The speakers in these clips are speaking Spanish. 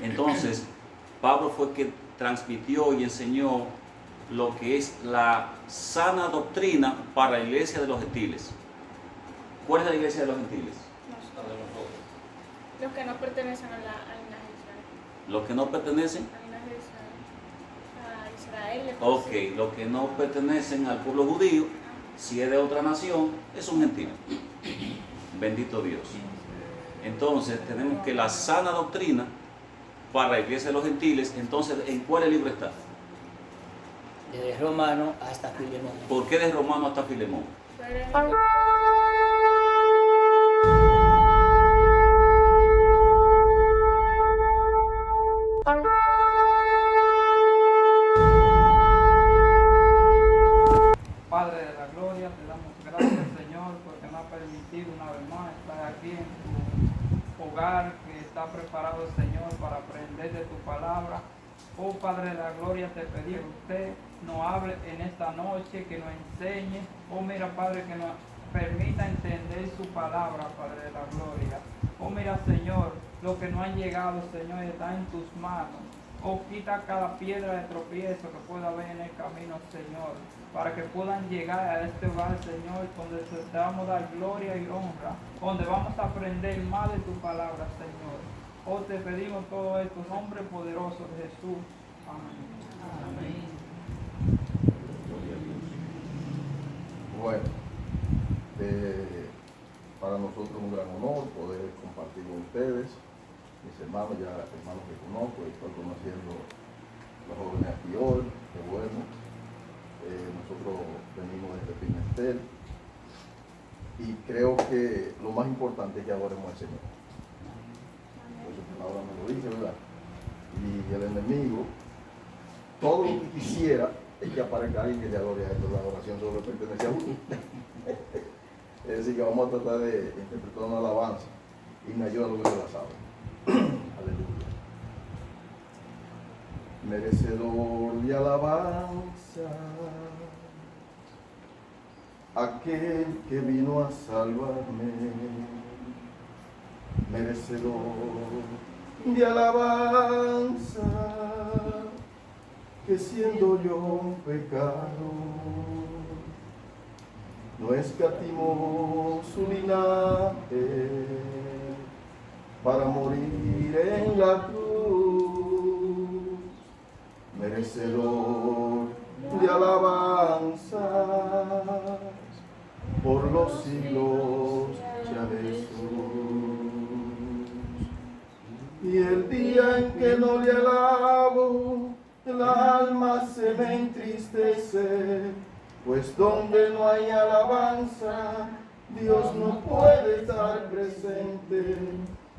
Entonces, Pablo fue que transmitió y enseñó lo que es la sana doctrina para la iglesia de los gentiles. ¿Cuál es la iglesia de los gentiles? Los que no pertenecen al linaje de Israel. Los que no pertenecen Al linaje de Israel. A Israel. Ok, los que no pertenecen al pueblo judío, si es de otra nación, es un gentil. Bendito Dios. Entonces tenemos que la sana doctrina para la iglesia de los gentiles. Entonces, ¿en cuál libro está? Desde Romano hasta Filemón. ¿Por qué de Romano hasta Filemón? Padre de la gloria, te damos gracias, Señor, porque nos ha permitido una vez más estar aquí en tu hogar que está preparado, Señor, para aprender de tu palabra. Oh Padre de la gloria, te pedí que usted nos hable en esta noche, que nos enseñe. Oh mira, Padre, que nos permita entender su palabra, Padre de la gloria. Oh mira, Señor, lo que no han llegado, Señor, está en tus manos. Oh, quita cada piedra de tropiezo que pueda haber en el camino, Señor, para que puedan llegar a este hogar, Señor, donde te vamos a dar gloria y honra, donde vamos a aprender más de tu palabra, Señor. Oh, te pedimos todo esto en nombre poderoso de Jesús. Amén. Amén. Bueno, para nosotros es un gran honor poder compartir con ustedes, mis hermanos, ya hermanos que conozco, estoy conociendo los jóvenes aquí hoy, qué bueno. Nosotros venimos desde Pimentel y creo que lo más importante es que adoremos al Señor. Por eso la palabra me lo dice, ¿verdad? Y el enemigo, todo lo que quisiera es que aparezca alguien que le adore a esto. La adoración solo le pertenece a uno. Es decir, que vamos a tratar de interpretar una alabanza y me ayuda a lo que se la sabe. Aleluya. Merecedor de alabanza, aquel que vino a salvarme. Merecedor de alabanza, que siendo yo un pecado, no escatimó su linaje para morir en la cruz. Merecedor de alabanzas por los siglos ya de Jesús. Y el día en que no le alabo, el alma se me entristece, pues donde no hay alabanza, Dios no puede estar presente.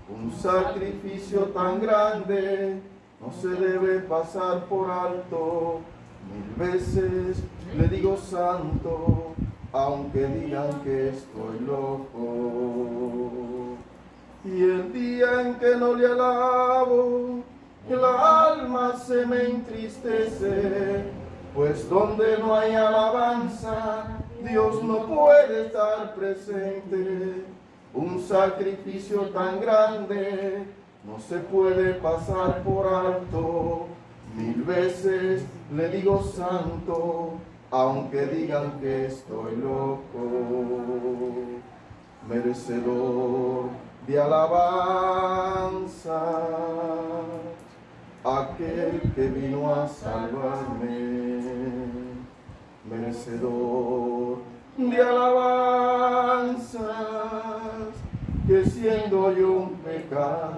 Un sacrificio tan grande no se debe pasar por alto. 1000 veces le digo santo, aunque digan que estoy loco. Y el día en que no le alabo, el alma se me entristece, pues donde no hay alabanza, Dios no puede estar presente. Un sacrificio tan grande no se puede pasar por alto. 1000 veces le digo santo, aunque digan que estoy loco. Merecedor de alabanza, aquel que vino a salvarme. Merecedor de alabanzas, que siendo yo un pecado,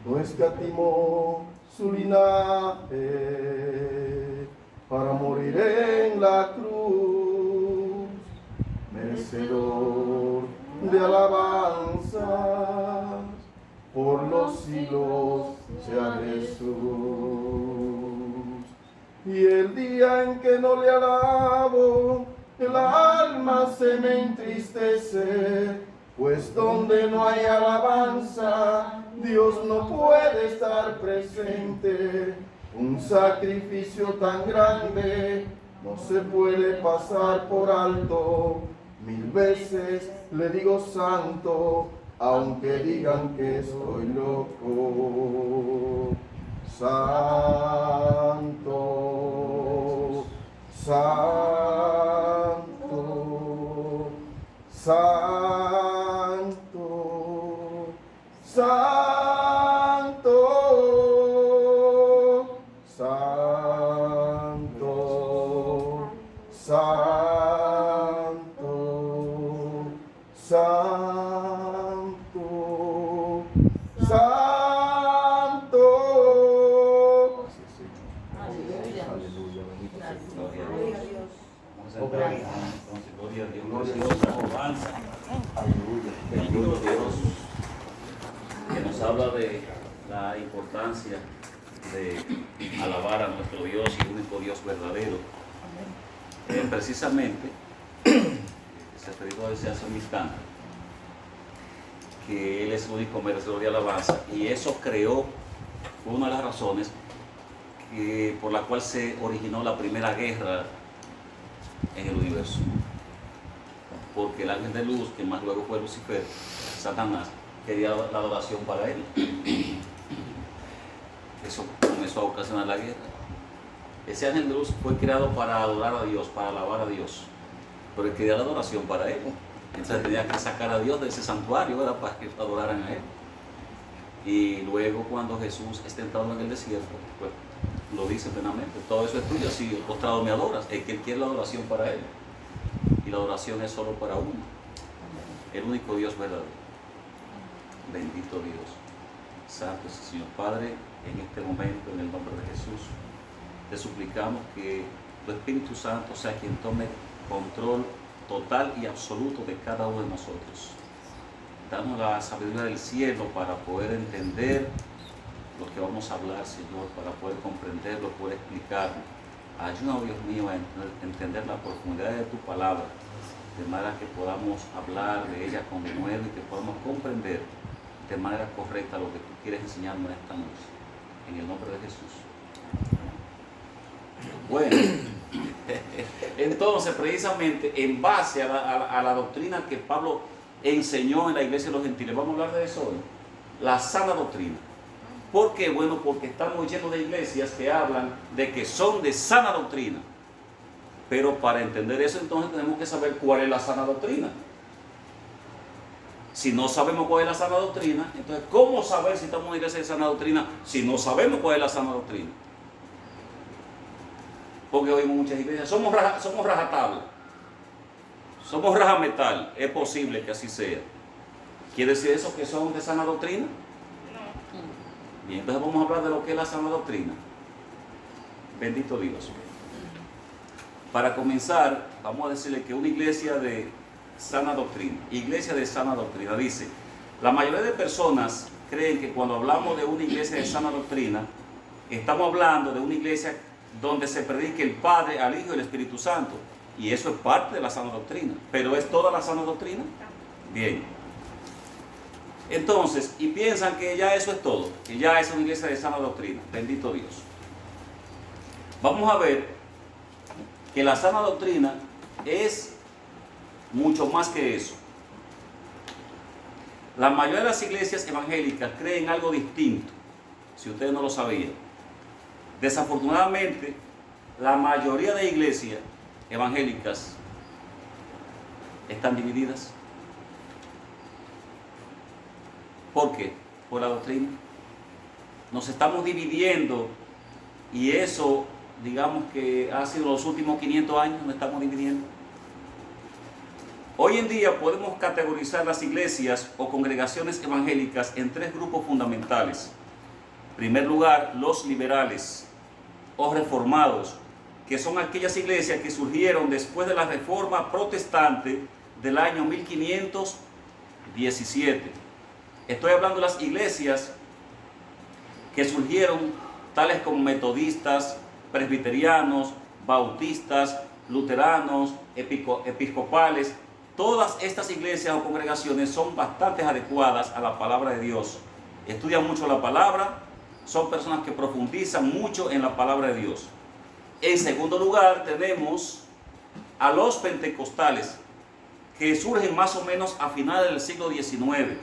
no escatimó su linaje para morir en la cruz. Merecedor de alabanzas por los siglos sea Jesús. Y el día en que no le alabo, el alma se me entristece, pues donde no hay alabanza, Dios no puede estar presente. Un sacrificio tan grande no se puede pasar por alto. 1000 veces le digo santo, aunque digan que estoy loco. Santo, santo, santo, santo, santo, santo, santo, santo. Aleluya, bendito sea tu nombre. Gloria a Dios. Vamos a entrar entonces, gloria a Dios. Gloria a Dios, Dios. alabanza. Aleluya. Bendito Dios, que nos habla de la importancia de alabar a nuestro Dios y único Dios verdadero. Precisamente, se refirió a decir hace un instante, que Él es el único merecedor de alabanza, y eso creó una de las razones por la cual se originó la primera guerra en el universo. Porque el ángel de luz, que más luego fue Lucifer, Satanás, quería la adoración para él. Eso comenzó a ocasionar la guerra. Ese ángel de luz fue creado para adorar a Dios, para alabar a Dios, pero él quería la adoración para él. Entonces tenía que sacar a Dios de ese santuario, ¿verdad?, para que adoraran a él. Y luego, cuando Jesús es tentado en el desierto, pues lo dice plenamente: todo eso es tuyo, si postrado me adoras. Es que él quiere la adoración para él, y la adoración es solo para uno, el único Dios verdadero. Bendito Dios, santo es el Señor. Padre, en este momento, en el nombre de Jesús, te suplicamos que tu Espíritu Santo sea quien tome control total y absoluto de cada uno de nosotros. Danos la sabiduría del cielo para poder entender lo que vamos a hablar, Señor, para poder comprenderlo, poder explicarlo. Ayúdanos, Dios mío, a entender la profundidad de tu palabra, de manera que podamos hablar de ella con denuedo y que podamos comprender de manera correcta lo que tú quieres enseñarnos esta noche. En el nombre de Jesús. Bueno, entonces, precisamente en base a la doctrina que Pablo enseñó en la iglesia de los gentiles, vamos a hablar de eso hoy, la sana doctrina. ¿Por qué? Bueno, porque estamos llenos de iglesias que hablan de que son de sana doctrina, pero para entender eso entonces tenemos que saber cuál es la sana doctrina. Si no sabemos cuál es la sana doctrina, entonces ¿cómo saber si estamos en una iglesia de sana doctrina si no sabemos cuál es la sana doctrina? Porque oímos muchas iglesias, somos rajatabla, somos rajametal, es posible que así sea. ¿Quiere decir eso que son de sana doctrina? No. Bien, entonces vamos a hablar de lo que es la sana doctrina. Bendito Dios. Para comenzar, vamos a decirle que una iglesia de sana doctrina, dice: la mayoría de personas creen que cuando hablamos de una iglesia de sana doctrina, estamos hablando de una iglesia donde se predique el Padre, al Hijo y el Espíritu Santo, y eso es parte de la sana doctrina. ¿Pero es toda la sana doctrina? Bien. Entonces, y piensan que ya eso es todo, que ya es una iglesia de sana doctrina. Bendito Dios. Vamos a ver que la sana doctrina es mucho más que eso. La mayoría de las iglesias evangélicas creen algo distinto, si ustedes no lo sabían. Desafortunadamente, la mayoría de iglesias evangélicas están divididas. ¿Por qué? Por la doctrina. Nos estamos dividiendo, y eso, digamos que ha sido los últimos 500 años, nos estamos dividiendo. Hoy en día podemos categorizar las iglesias o congregaciones evangélicas en tres grupos fundamentales. En primer lugar, los liberales o reformados, que son aquellas iglesias que surgieron después de la Reforma Protestante del año 1517. Estoy hablando de las iglesias que surgieron, tales como metodistas, presbiterianos, bautistas, luteranos, episcopales. Todas estas iglesias o congregaciones son bastante adecuadas a la palabra de Dios. Estudian mucho la palabra, son personas que profundizan mucho en la palabra de Dios. En segundo lugar, tenemos a los pentecostales, que surgen más o menos a finales del siglo XIX.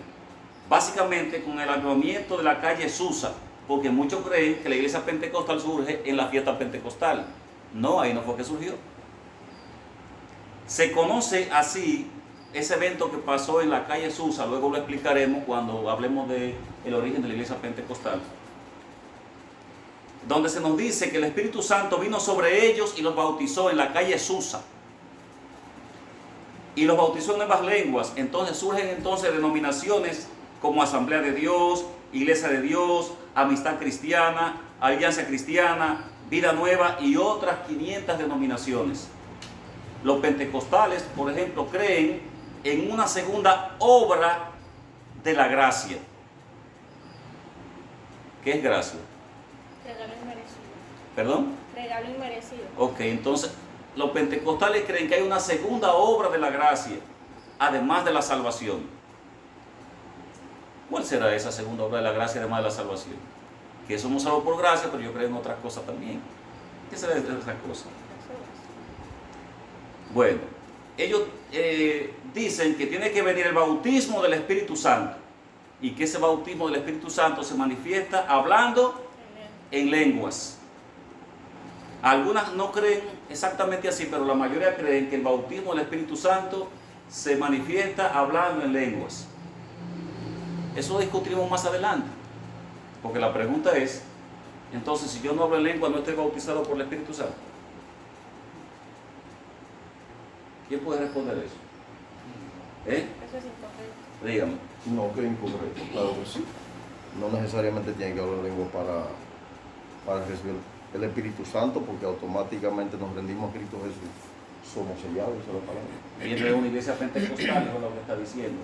básicamente con el avivamiento de la calle Susa, porque muchos creen que la iglesia pentecostal surge en la fiesta pentecostal. No, ahí no fue que surgió. Se conoce así ese evento que pasó en la calle Susa, luego lo explicaremos cuando hablemos del origen de la iglesia pentecostal, donde se nos dice que el Espíritu Santo vino sobre ellos y los bautizó en la calle Susa. Y los bautizó en nuevas lenguas. Entonces surgen entonces denominaciones como Asamblea de Dios, Iglesia de Dios, Amistad Cristiana, Alianza Cristiana, Vida Nueva y otras 500 denominaciones. Los pentecostales, por ejemplo, creen en una segunda obra de la gracia. ¿Qué es gracia? Regalo inmerecido. ¿Perdón? Regalo inmerecido. Ok, entonces los pentecostales creen que hay una segunda obra de la gracia, además de la salvación. ¿Cuál será esa segunda obra de la gracia, además de la salvación? Que somos salvos por gracia, pero yo creo en otras cosas también. ¿Qué será esa cosa? Bueno, ellos dicen que tiene que venir el bautismo del Espíritu Santo y que ese bautismo del Espíritu Santo se manifiesta hablando en lenguas. Algunas no creen exactamente así, pero la mayoría creen que el bautismo del Espíritu Santo se manifiesta hablando en lenguas. Eso lo discutiremos más adelante, porque la pregunta es, entonces, si yo no hablo en lengua, ¿no estoy bautizado por el Espíritu Santo? ¿Quién puede responder eso? Eso es incorrecto. Dígame. No, que es incorrecto, claro que sí. No necesariamente tiene que hablar lengua para recibir el Espíritu Santo, porque automáticamente nos rendimos a Cristo Jesús. Somos sellados, esa es la palabra. Viene de una iglesia pentecostal, es lo que está diciendo.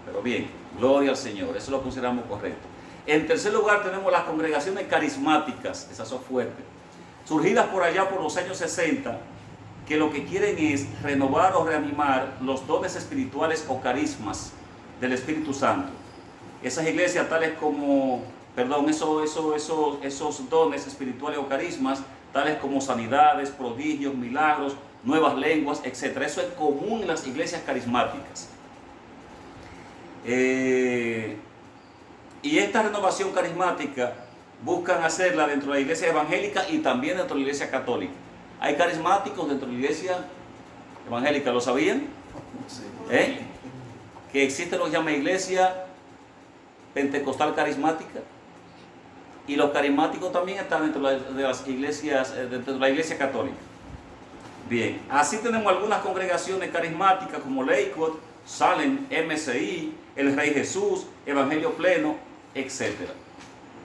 Pero bien, gloria al Señor, eso lo consideramos correcto. En tercer lugar tenemos las congregaciones carismáticas, esas son fuertes, surgidas por allá por los años 60, que lo que quieren es renovar o reanimar los dones espirituales o carismas del Espíritu Santo. Esas iglesias tales como, esos dones espirituales o carismas, tales como sanidades, prodigios, milagros, nuevas lenguas, etc. Eso es común en las iglesias carismáticas. Y esta renovación carismática buscan hacerla dentro de la iglesia evangélica y también dentro de la iglesia católica. Hay carismáticos dentro de la iglesia evangélica, ¿lo sabían? Sí. Que existe lo que se llama iglesia pentecostal carismática, y los carismáticos también están dentro de las iglesias, dentro de la iglesia católica. Bien, así tenemos algunas congregaciones carismáticas como Lakewood, Salem, MCI, El Rey Jesús, Evangelio Pleno, etc.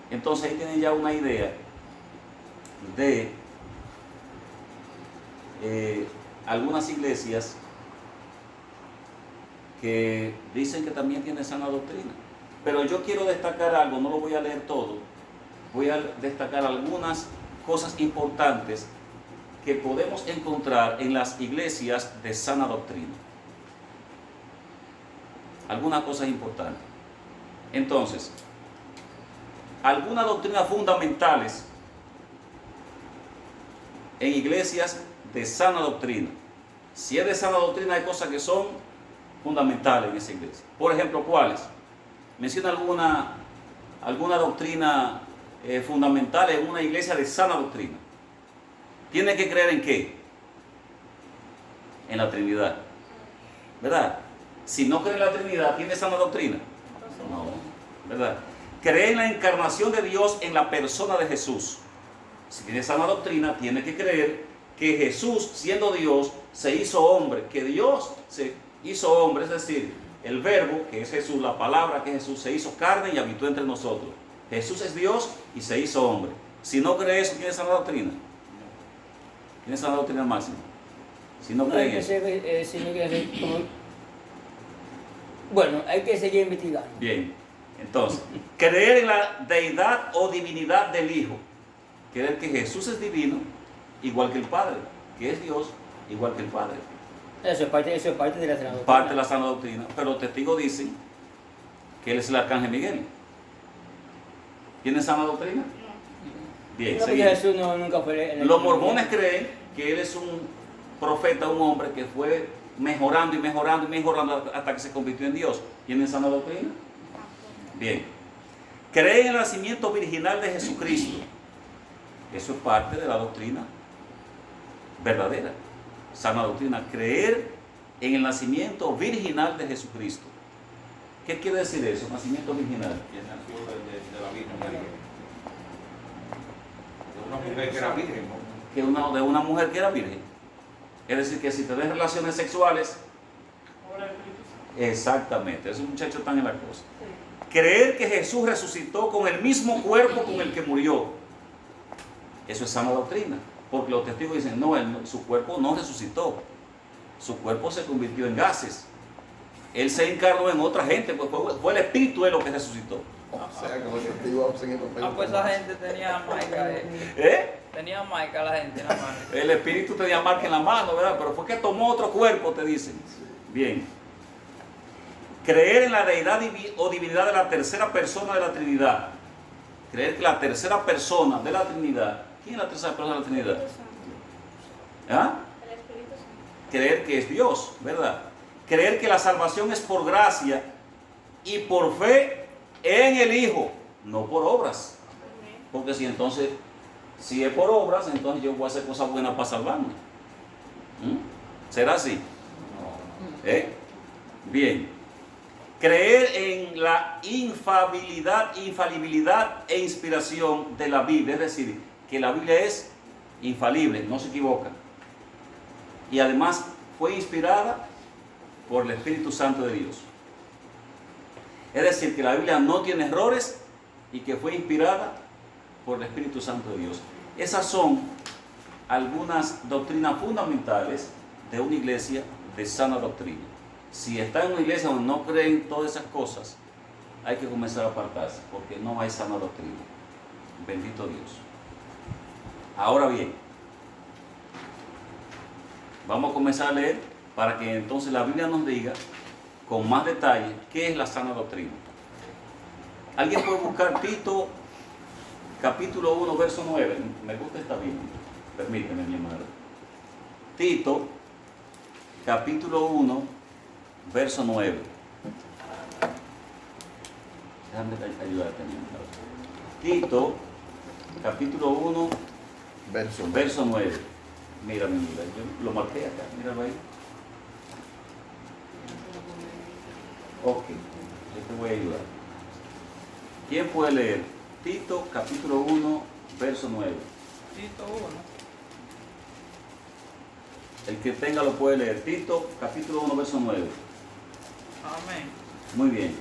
Entonces ahí tienen ya una idea de algunas iglesias que dicen que también tienen sana doctrina. Pero yo quiero destacar algo, no lo voy a leer todo, voy a destacar algunas cosas importantes que podemos encontrar en las iglesias de sana doctrina. Algunas cosas importantes. Entonces, algunas doctrinas fundamentales en iglesias de sana doctrina. Si es de sana doctrina, hay cosas que son fundamentales en esa iglesia. Por ejemplo, ¿cuáles? Menciona alguna doctrina fundamental en una iglesia de sana doctrina. ¿Tiene que creer en qué? En la Trinidad, ¿verdad? Si no cree en la Trinidad, ¿tiene sana doctrina? No, ¿verdad? Cree en la encarnación de Dios en la persona de Jesús. Si tiene sana doctrina, tiene que creer que Jesús, siendo Dios, se hizo hombre, que Dios se hizo hombre, es decir, el verbo, que es Jesús, la palabra que es Jesús, se hizo carne y habitó entre nosotros. Jesús es Dios y se hizo hombre. Si no cree eso, ¿tiene sana doctrina? ¿Tiene sana doctrina máxima? Si no cree en eso. Bueno, hay que seguir investigando. Bien, entonces, creer en la deidad o divinidad del Hijo. Creer que Jesús es divino, igual que el Padre, que es Dios, igual que el Padre. Eso es parte de la sana doctrina. Parte de la sana doctrina. Pero los testigos dicen que Él es el arcángel Miguel. ¿Tiene sana doctrina? Bien, No, porque Jesús nunca fue los mormones creen que Él es un profeta, un hombre que fue mejorando y mejorando y mejorando hasta que se convirtió en Dios. ¿Tienen sana doctrina? Bien. Cree en el nacimiento virginal de Jesucristo. Eso es parte de la doctrina verdadera, sana doctrina. Creer en el nacimiento virginal de Jesucristo. ¿Qué quiere decir eso, nacimiento virginal? Que nació de la Virgen María. De una mujer que era virgen, ¿no? De una mujer que era virgen. Es decir, que si tenés relaciones sexuales, exactamente, esos muchachos están en la cosa. Creer que Jesús resucitó con el mismo cuerpo con el que murió. Eso es sana doctrina. Porque los testigos dicen, no, su cuerpo no resucitó. Su cuerpo se convirtió en gases. Él se encarnó en otra gente, pues fue el espíritu de lo que resucitó. O sea, que los testigos hacen el papel. pues esa gente tenía marca. Tenía marca la gente en la mano. El espíritu tenía marca en la mano, ¿verdad? Pero fue que tomó otro cuerpo, te dicen. Bien. Creer en la deidad o divinidad de la tercera persona de la Trinidad. Creer que la tercera persona de la Trinidad. ¿Quién es la tercera persona de la Trinidad? ¿Ah? El Espíritu Santo. Creer que es Dios, ¿verdad? Creer que la salvación es por gracia y por fe en el Hijo, no por obras. Porque si entonces, si es por obras, entonces yo voy a hacer cosas buenas para salvarme. ¿Será así? Bien. Creer en la infalibilidad e inspiración de la Biblia, es decir, que la Biblia es infalible, no se equivoca. Y además fue inspirada por el Espíritu Santo de Dios. Es decir, que la Biblia no tiene errores y que fue inspirada por el Espíritu Santo de Dios. Esas son algunas doctrinas fundamentales de una iglesia de sana doctrina. Si está en una iglesia donde no creen todas esas cosas, hay que comenzar a apartarse, porque no hay sana doctrina. Bendito Dios. Ahora bien, vamos a comenzar a leer para que entonces la Biblia nos diga con más detalle qué es la sana doctrina. ¿Alguien puede buscar Tito capítulo 1, verso 9? Me gusta esta Biblia. Permíteme, mi hermano. Tito capítulo 1, verso 9. Déjame ayudarte, mi hermano. Tito capítulo 1, verso 9. Mira, yo lo marqué acá, míralo ahí. Ok, yo te voy a ayudar. ¿Quién puede leer? Tito, capítulo 1, verso 9. Tito 1. El que tenga lo puede leer. Tito, capítulo 1, verso 9. Amén. Muy bien.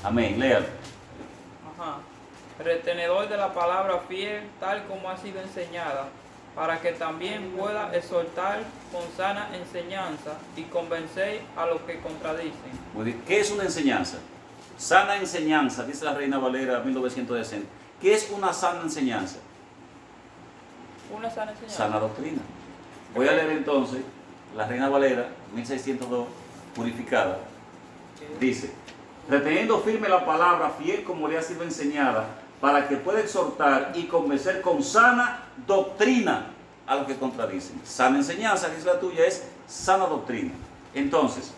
Amén, léalo. Ajá. Retenedor de la palabra fiel, tal como ha sido enseñada, para que también pueda exhortar con sana enseñanza y convencer a los que contradicen. Muy bien. ¿Qué es una enseñanza? Sana enseñanza, dice la Reina Valera 1960. ¿Qué es una sana enseñanza? Una sana enseñanza. Sana doctrina. Voy a leer entonces la Reina Valera 1602, purificada. Dice: reteniendo firme la palabra fiel como le ha sido enseñada, para que pueda exhortar y convencer con sana doctrina a los que contradicen. Sana enseñanza, que es la tuya, es sana doctrina. Entonces,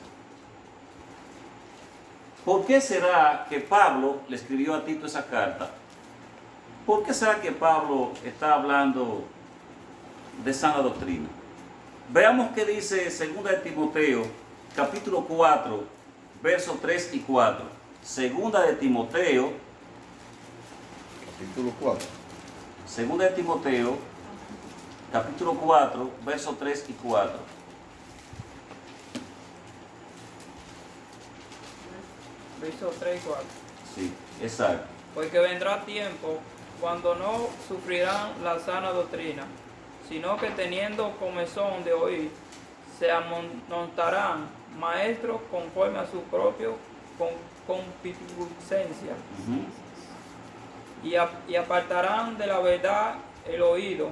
¿por qué será que Pablo le escribió a Tito esa carta? ¿Por qué será que Pablo está hablando de sana doctrina? Veamos qué dice 2 de Timoteo, capítulo 4, versos 3 y 4. 2 de Timoteo, Capítulo 4. 2 de Timoteo, capítulo 4, versos 3 y 4. Versos 3 y 4. Sí, exacto. Porque vendrá tiempo cuando no sufrirán la sana doctrina, sino que teniendo comezón de oír, se amontonarán maestros conforme a su propio concupiscencia, y apartarán de la verdad el oído,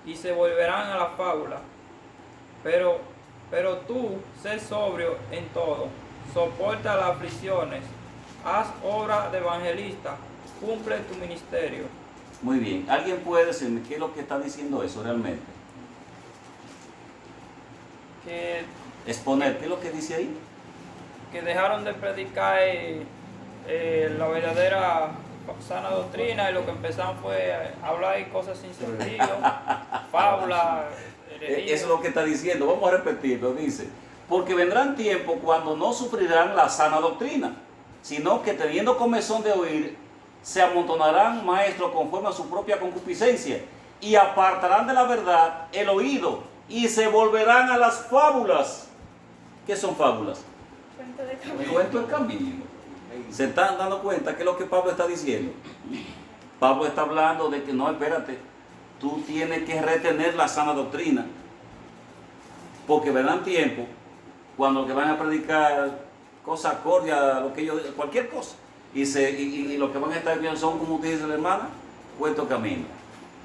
y se volverán a la fábula. Pero tú, sé sobrio en todo, soporta las aflicciones, haz obra de evangelista, cumple tu ministerio. Muy bien. ¿Alguien puede decirme qué es lo que está diciendo eso realmente? Que Exponer, ¿qué es lo que dice ahí? que dejaron de predicar la verdadera sana doctrina y lo que empezaron fue a hablar de cosas sin sentido, fábulas, herejías. Eso es lo que está diciendo. Vamos a repetirlo. Dice, porque vendrán tiempos cuando no sufrirán la sana doctrina, sino que teniendo comezón de oír, se amontonarán maestros conforme a su propia concupiscencia y apartarán de la verdad el oído y se volverán a las fábulas. ¿Qué son fábulas? Cuento de camino. Cuento el camino. ¿Se están dando cuenta qué es lo que Pablo está diciendo? Pablo está hablando de que no, espérate, tú tienes que retener la sana doctrina, porque vendrán tiempos cuando los que van a predicar cosas acordes a lo que ellos, cualquier cosa, y lo que van a estar viendo son, como usted dice la hermana, cuento camino.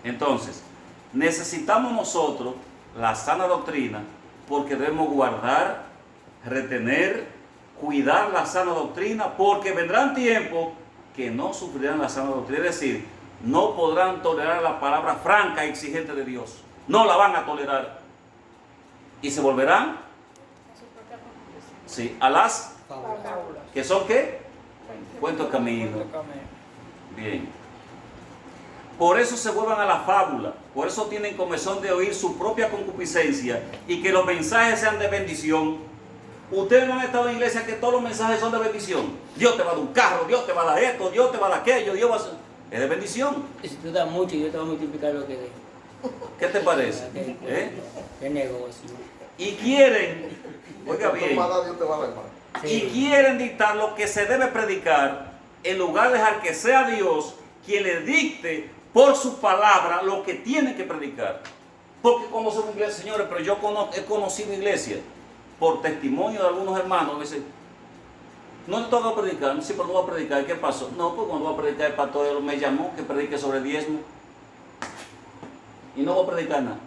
Entonces, necesitamos nosotros la sana doctrina porque debemos guardar, retener, cuidar la sana doctrina, porque vendrán tiempos que no sufrirán la sana doctrina, es decir, no podrán tolerar la palabra franca y exigente de Dios, no la van a tolerar y se volverán, sí, a las Fábulas. que son ¿qué? Cuentos camino. Cuento camino. Bien. Por eso se vuelvan a la fábula, por eso tienen comezón de oír su propia concupiscencia y que los mensajes sean de bendición. Ustedes no han estado en iglesia que todos los mensajes son de bendición. Dios te va a dar un carro, Dios te va a dar esto, Dios te va a dar aquello, Dios va a hacer... Es de bendición. Y si tú das mucho, yo te voy a multiplicar lo que dé. ¿Qué te parece? ¿Qué negocio? Y quieren, oiga bien, Dios te va a dar más. y quieren dictar lo que se debe predicar en lugar de dejar que sea Dios quien le dicte por su palabra lo que tiene que predicar. Porque conocemos iglesia, señores, pero yo he conocido iglesias por testimonio de algunos hermanos que dicen, no te toca predicar, sí, pero no voy a predicar. ¿Qué pasó? No, pues cuando voy a predicar el pastor me llamó que predique sobre diezmo y no voy a predicar nada.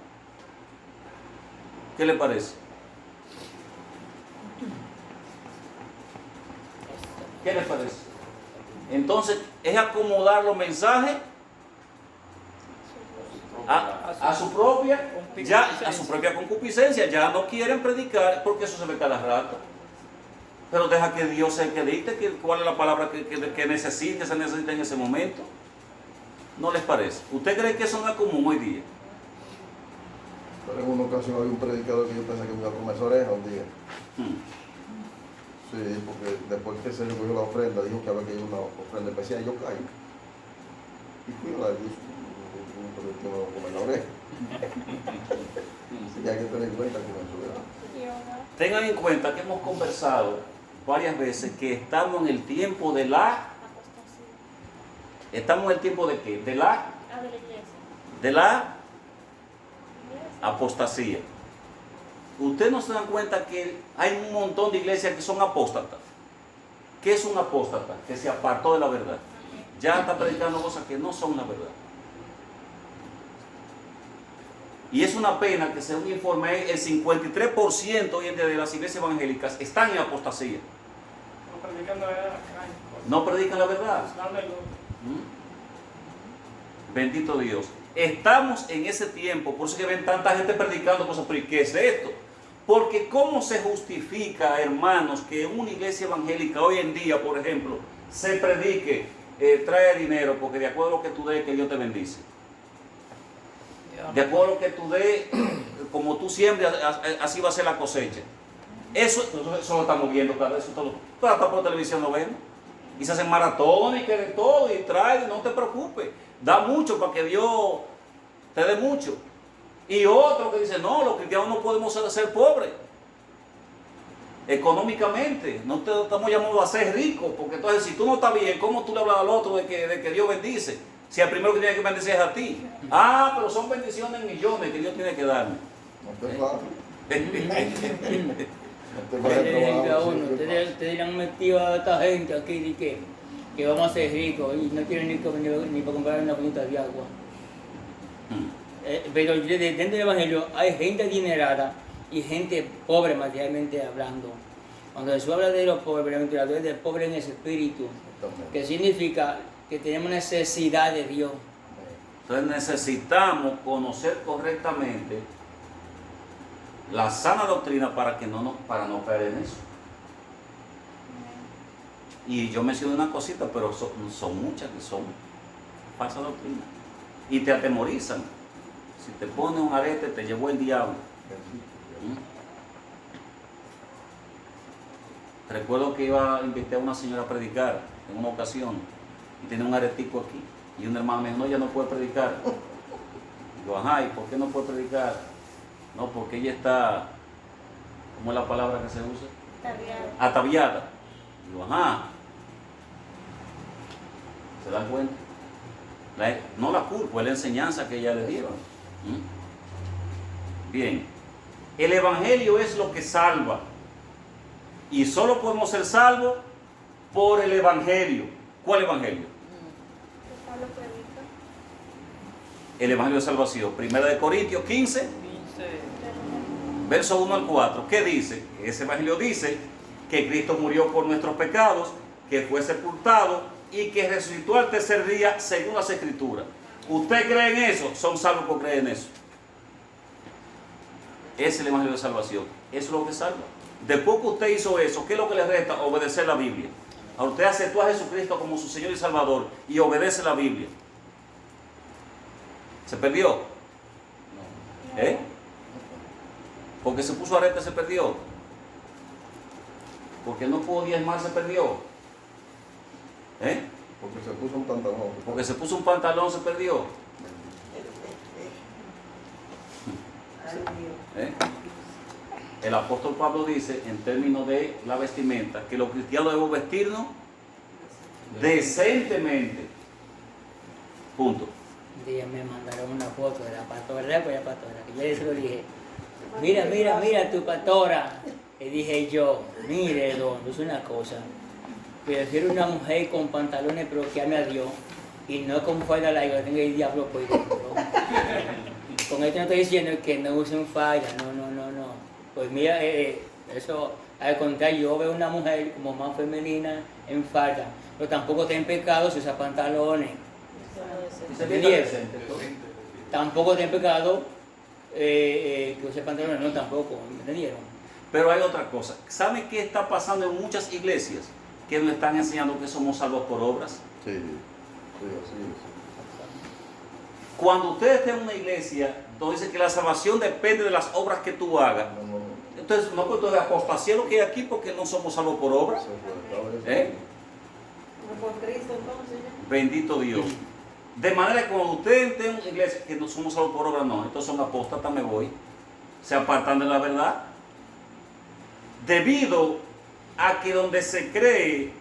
¿Qué le parece? ¿Qué le parece? Entonces es acomodar los mensajes a su propia concupiscencia. Ya no quieren predicar porque eso se ve cada rato. Pero deja que Dios sea el que dicte cuál es la palabra que se necesita en ese momento. ¿No les parece? ¿Usted cree que eso no es común hoy día? Pero en una ocasión había un predicador que yo pensé que me iba a comer su oreja un día. Sí, porque después que se recogió la ofrenda, dijo que había que ir a una ofrenda especial y yo caí. Y fui a la luz, que me iba a comer la oreja. Sí, hay que tener en cuenta con eso, ¿verdad? Tengan en cuenta que hemos conversado varias veces que estamos en el tiempo de la... ¿Estamos en el tiempo de qué? De la... de la iglesia. De la apostasía. Ustedes no se dan cuenta que hay un montón de iglesias que son apóstatas. ¿Qué es un apóstata? Que se apartó de la verdad. Ya está predicando cosas que no son la verdad. Y es una pena que, según informé, el 53% hoy en día de las iglesias evangélicas están en apostasía. No predican la verdad. No predican la verdad. Bendito Dios. Estamos en ese tiempo, por eso que ven tanta gente predicando cosas. ¿Pero qué es esto? Porque ¿cómo se justifica, hermanos, que una iglesia evangélica hoy en día, por ejemplo, se predique, trae dinero, porque de acuerdo a lo que tú des, que Dios te bendice? De acuerdo a lo que tú des, como tú siembres, así va a ser la cosecha. Eso lo estamos viendo cada vez. Hasta por televisión lo vemos. Y se hacen maratones, que de todo, y trae, no te preocupes. Da mucho para que Dios te dé mucho. Y otro que dice, no, los cristianos no podemos ser pobres. Económicamente, no te estamos llamados a ser ricos, porque entonces si tú no estás bien, ¿cómo tú le hablas al otro de que Dios bendice? Si el primero que tiene que bendecir es a ti. Ah, pero son bendiciones en millones que Dios tiene que darme. No te va. Ustedes dirán metido a esta gente aquí de que vamos a ser ricos y no quieren ni para comprar una botella de agua. Pero dentro del Evangelio hay gente adinerada y gente pobre materialmente hablando. Cuando Jesús habla de los pobres, habla de pobres en ese espíritu, que significa que tenemos necesidad de Dios. Entonces necesitamos conocer correctamente la sana doctrina para no caer en eso. Y yo menciono una cosita, pero son muchas que son falsas doctrinas. Y te atemorizan. Si te pone un arete, te llevó el diablo. Recuerdo que invité a una señora a predicar en una ocasión y tenía un aretico aquí. Y un hermano me dijo, no, ella no puede predicar. Digo, ajá, ¿y por qué no puede predicar? No, porque ella está, ¿cómo es la palabra que se usa? Ataviada. Digo, ajá. ¿Se dan cuenta? No la culpa, es la enseñanza que ella le dieron. Bien, el evangelio es lo que salva. Y solo podemos ser salvos por el evangelio. ¿Cuál evangelio? El evangelio de salvación. 1 Corintios 15, verso 1 al 4. ¿Qué dice? Ese evangelio dice que Cristo murió por nuestros pecados, que fue sepultado y que resucitó al tercer día según las Escrituras. ¿Usted cree en eso? Son salvos por creer en eso. Es el evangelio de salvación. Eso es lo que salva. Después que usted hizo eso, ¿qué es lo que le resta? Obedecer la Biblia. Ahora usted aceptó a Jesucristo como su Señor y Salvador y obedece la Biblia. ¿Se perdió? ¿Eh? Porque se puso arete, se perdió. Porque no pudo diezmar, se perdió. ¿Eh? Porque se puso un pantalón. Porque se puso un pantalón, se perdió. ¿Eh? El apóstol Pablo dice, en términos de la vestimenta, que los cristianos debemos vestirnos decentemente. Punto. Un día me mandaron una foto de la pastora, que yo se lo dije, mira tu pastora. Y dije yo, mire, don, es una cosa, prefiero una mujer con pantalones pero que ame a Dios y no con falda larga, que tenga el diablo por dentro. Con esto no estoy diciendo que no usen falda, no. Pues mira, eso, al contrario, yo veo una mujer como más femenina en falda, pero tampoco está en pecado si usa pantalones. Tampoco está en pecado que use pantalones, no, tampoco, ¿me entendieron? Pero hay otra cosa. ¿Saben qué está pasando en muchas iglesias? Que nos están enseñando que somos salvos por obras. Sí, así es. Cuando usted esté en una iglesia donde dice que la salvación depende de las obras que tú hagas, entonces no puedo de apostasía lo que hay aquí porque no somos salvos por obras. ¿Eh? Por Cristo, entonces. Bendito Dios. De manera que cuando usted esté en una iglesia que no somos salvos por obras, no, estos son apóstatas, me voy, se apartan de la verdad. Debido a que donde se cree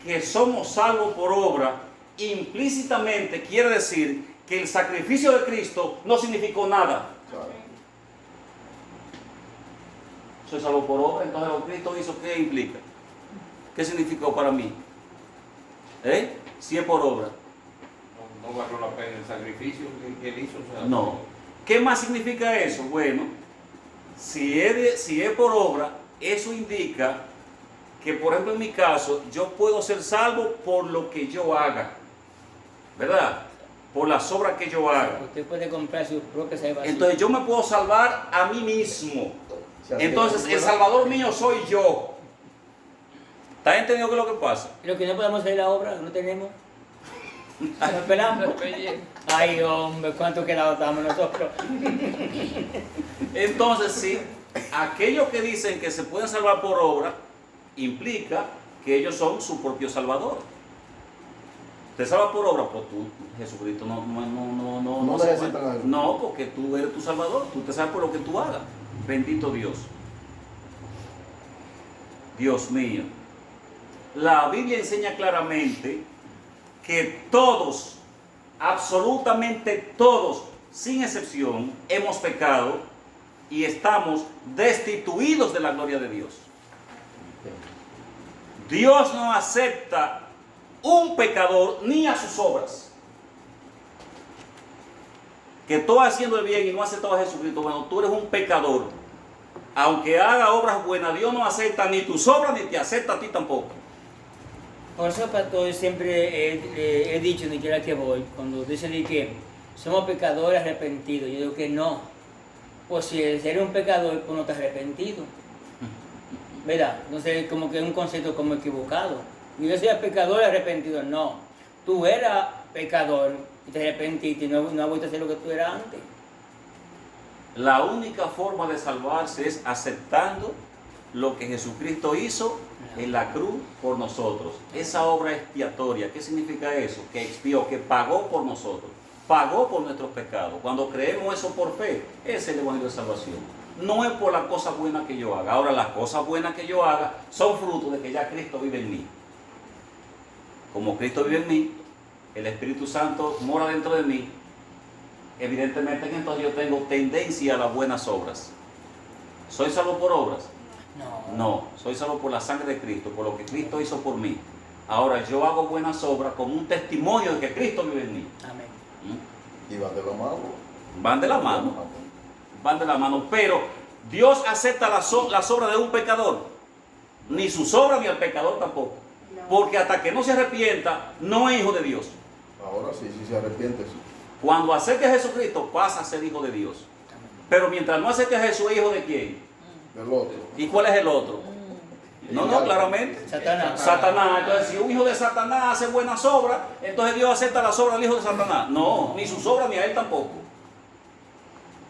que somos salvos por obra, implícitamente quiere decir que el sacrificio de Cristo no significó nada. Soy salvo por obra, entonces lo que Cristo hizo, ¿qué implica? ¿Qué significó para mí? Si es por obra. No valió la pena el sacrificio que él hizo. O sea, No. ¿Qué más significa eso? Bueno, si es por obra, eso indica que, por ejemplo, en mi caso, yo puedo ser salvo por lo que yo haga, ¿verdad? Por las obras que yo haga. Usted puede comprar su propia salvación. Entonces yo me puedo salvar a mí mismo. Entonces el salvador mío soy yo. ¿Está entendido qué es lo que pasa? Lo que no podemos hacer la obra, no tenemos. Nos pelamos. Ay, hombre, ¿cuánto quedado estamos nosotros? Entonces, sí, aquellos que dicen que se pueden salvar por obra, implica que ellos son su propio salvador. ¿Te salvas por obra? Pues tú, Jesucristo, no necesitan a Jesús. No, porque tú eres tu salvador, tú te salvas por lo que tú hagas. Bendito Dios. Dios mío. La Biblia enseña claramente que todos, absolutamente todos, sin excepción, hemos pecado y estamos destituidos de la gloria de Dios. Dios no acepta un pecador ni a sus obras. Que tú haciendo el bien y no aceptas a Jesucristo, bueno, tú eres un pecador. Aunque haga obras buenas, Dios no acepta ni tus obras ni te acepta a ti tampoco. Por eso, pastor, siempre he dicho, ni quiera que voy, cuando dicen que somos pecadores arrepentidos, yo digo que no. Pues si eres un pecador, pues no estás arrepentido. ¿Verdad? Entonces, como que es un concepto como equivocado. yo soy pecador arrepentido. No, tú eras pecador y te arrepentiste y no has vuelto a hacer lo que tú eras antes. La única forma de salvarse es aceptando lo que Jesucristo hizo en la cruz por nosotros. Esa obra expiatoria, ¿qué significa eso? Que expió, que pagó por nosotros, pagó por nuestros pecados. Cuando creemos eso por fe, ese es el evangelio de salvación. No es por las cosas buenas que yo haga. Ahora, las cosas buenas que yo haga son fruto de que ya Cristo vive en mí. Como Cristo vive en mí, el Espíritu Santo mora dentro de mí. Evidentemente, entonces yo tengo tendencia a las buenas obras. ¿Soy salvo por obras? No, soy salvo por la sangre de Cristo, por lo que Cristo hizo por mí. Ahora yo hago buenas obras como un testimonio de que Cristo vive en mí. Amén. Y van de la mano. Van de la mano, van de la mano. Pero Dios acepta las obras de un pecador, ni sus obras ni al pecador tampoco. Porque hasta que no se arrepienta, no es hijo de Dios. Ahora sí, si se arrepiente, sí. Cuando acepte a Jesucristo, pasa a ser hijo de Dios. Pero mientras no acepte a Jesús, ¿es hijo de quién? Del otro. ¿Y cuál es el otro? No, claramente. Satanás. Satanás. Entonces, si un hijo de Satanás hace buenas obras, entonces Dios acepta las obras del hijo de Satanás. No, ni sus obras ni a él tampoco.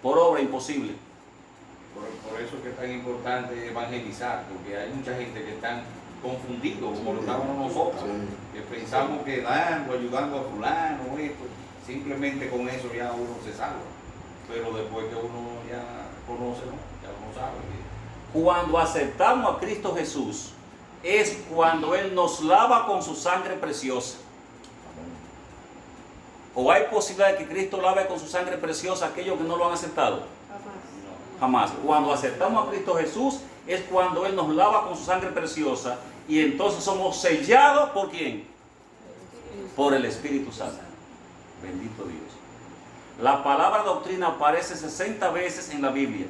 Por obra, imposible. Por eso es que es tan importante evangelizar, porque hay mucha gente que están confundidos, como lo estábamos nosotros, que pensamos que dando, ayudando a fulano, esto, simplemente con eso ya uno se salva. Pero después que uno ya conoce, ¿no? Ya uno sabe que... Cuando aceptamos a Cristo Jesús, es cuando Él nos lava con su sangre preciosa. ¿O hay posibilidad de que Cristo lave con su sangre preciosa a aquellos que no lo han aceptado? Jamás. Cuando aceptamos a Cristo Jesús, es cuando Él nos lava con su sangre preciosa y entonces somos sellados ¿por quién? Por el Espíritu Santo. Bendito Dios. La palabra doctrina aparece 60 veces en la Biblia.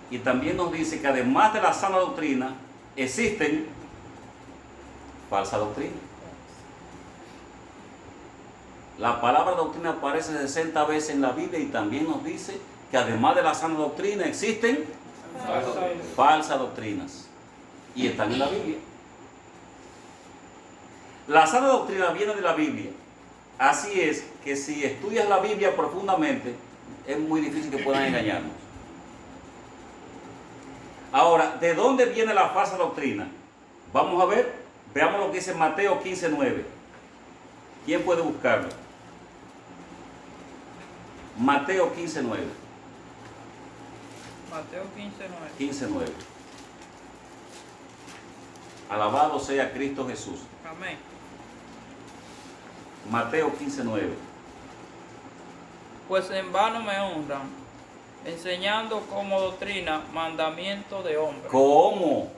Y también nos dice que además de la sana doctrina, existen falsa doctrina. La palabra doctrina aparece 60 veces en la Biblia y también nos dice que además de la sana doctrina existen falsas doctrinas. Y están en la Biblia. La sana doctrina viene de la Biblia. Así es que si estudias la Biblia profundamente, es muy difícil que puedan engañarnos. Ahora, ¿de dónde viene la falsa doctrina? Vamos a ver, veamos lo que dice Mateo 15:9. ¿Quién puede buscarlo? Mateo 15:9. Mateo 15:9. 15:9. Alabado sea Cristo Jesús. Amén. Mateo 15:9. Pues en vano me honran, enseñando como doctrina mandamiento de hombre. ¿Cómo?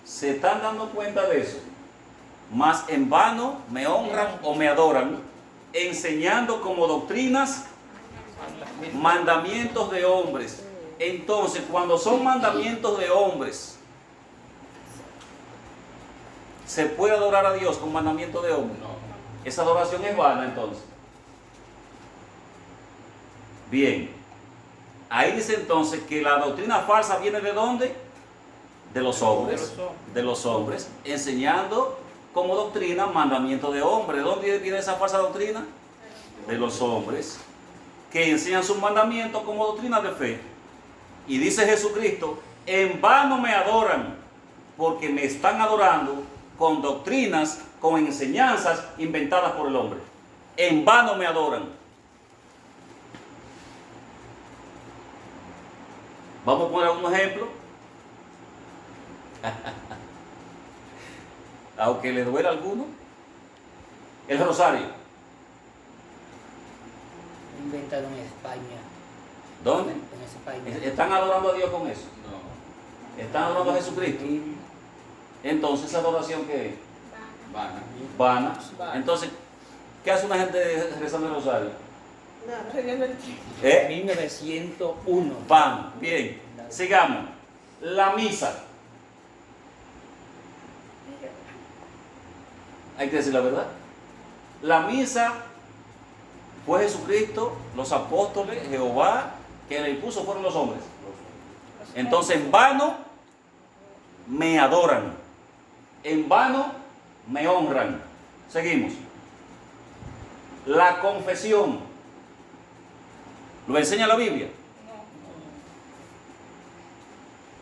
¿Se están dando cuenta de eso? Mas en vano me honran o me adoran, enseñando como doctrinas mandamientos de hombres. Entonces, cuando son mandamientos de hombres, ¿se puede adorar a Dios con mandamientos de hombres? No. Esa adoración es vana entonces. Bien. Ahí dice entonces que la doctrina falsa viene ¿de dónde? De los hombres. De los hombres. Enseñando como doctrina mandamiento de hombres. ¿De dónde viene esa falsa doctrina? De los hombres. Que enseñan sus mandamientos como doctrina de fe. Y dice Jesucristo, en vano me adoran, porque me están adorando con doctrinas, con enseñanzas inventadas por el hombre. En vano me adoran. Vamos a poner algún ejemplo. Aunque le duela a alguno. El rosario. Inventado en España. ¿Dónde? En España. ¿Están adorando a Dios con eso? No. ¿Están adorando a Jesucristo? Entonces, ¿esa adoración qué es? Vana. Vana. Entonces, ¿qué hace una gente rezando el rosario? No, reviendo el tiempo. 1901. Van. Bien. Sigamos. La misa. Hay que decir la verdad. La misa fue Jesucristo, los apóstoles, Jehová, que la impuso fueron los hombres. Entonces, en vano me adoran. En vano me honran. Seguimos. La confesión. ¿Lo enseña la Biblia?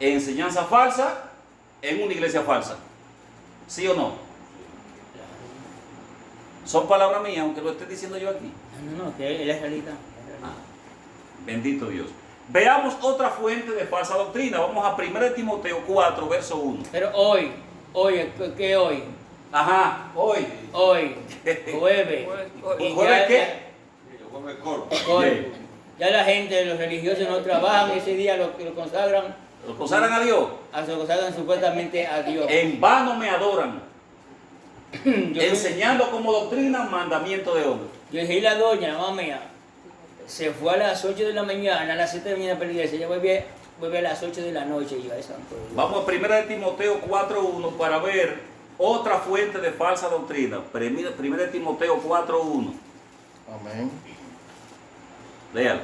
Enseñanza falsa en una iglesia falsa. ¿Sí o no? Son palabras mías, aunque lo esté diciendo yo aquí. No, que es la realidad. Bendito Dios. Veamos otra fuente de falsa doctrina. Vamos a 1 Timoteo 4, verso 1. Pero hoy, ¿qué hoy? Ajá, hoy. Hoy, jueves. Y ¿Jueves ya- qué? El jueves corto. Hoy. Ya la gente, los religiosos no trabajan ese día, lo consagran, Lo consagran a Dios. se consagran supuestamente a Dios. En vano me adoran, Yo enseñando como doctrina mandamiento de hombre. dije, la doña, la mamá mía, se fue a las 8 de la mañana, a las 7 de la mañana para la iglesia, ella vuelve a las 8 de la noche y yo, ay, santo Dios. Vamos a 1 Timoteo 4.1 para ver otra fuente de falsa doctrina. 1 Timoteo 4.1. Amén. Léalo.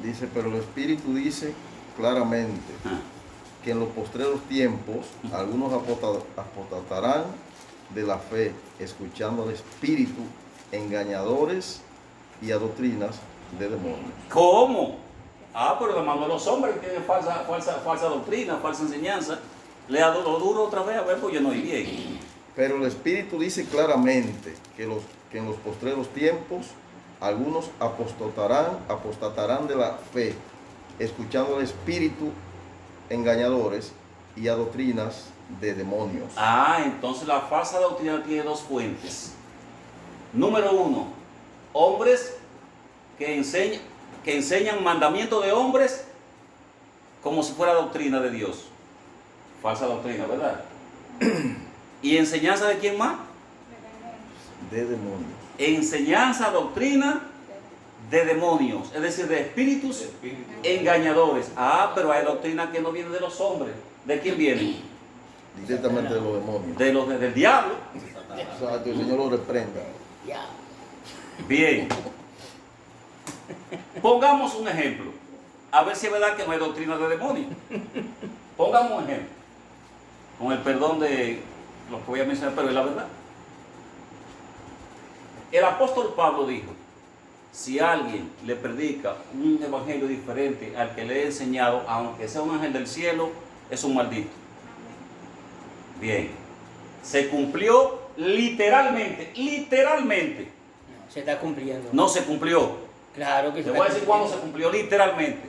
Dice, pero el Espíritu dice claramente Ah. que en los postreros tiempos algunos apostatarán de la fe, escuchando al Espíritu, engañadores y a doctrinas de demonios. ¿Cómo? Pero la mano de los hombres que tienen falsa doctrina, falsa enseñanza. Lea lo duro otra vez, a ver, pues yo no oí bien. Pero el Espíritu dice claramente que en los postreros tiempos algunos apostatarán de la fe, escuchando al Espíritu, engañadores y a doctrinas de demonios. Entonces la falsa doctrina tiene dos fuentes. Número 1, hombres que enseñan mandamientos de hombres como si fuera doctrina de Dios. Falsa doctrina, ¿verdad? ¿Y enseñanza de quién más? De demonios. Enseñanza, doctrina de demonios, es decir, de espíritus engañadores. Pero hay doctrina que no viene de los hombres. ¿De quién viene? Directamente de los demonios. Del diablo. Exacto, el Señor lo reprenda. Ya. Bien. Pongamos un ejemplo. A ver si es verdad que no hay doctrina de demonios. Pongamos un ejemplo. Con el perdón de los que voy a mencionar, pero es la verdad. El apóstol Pablo dijo, si alguien le predica un evangelio diferente al que le he enseñado, aunque sea un ángel del cielo, es un maldito. Bien. Se cumplió literalmente. No, se está cumpliendo. No se cumplió. Claro que Te voy a decir cuándo se cumplió literalmente.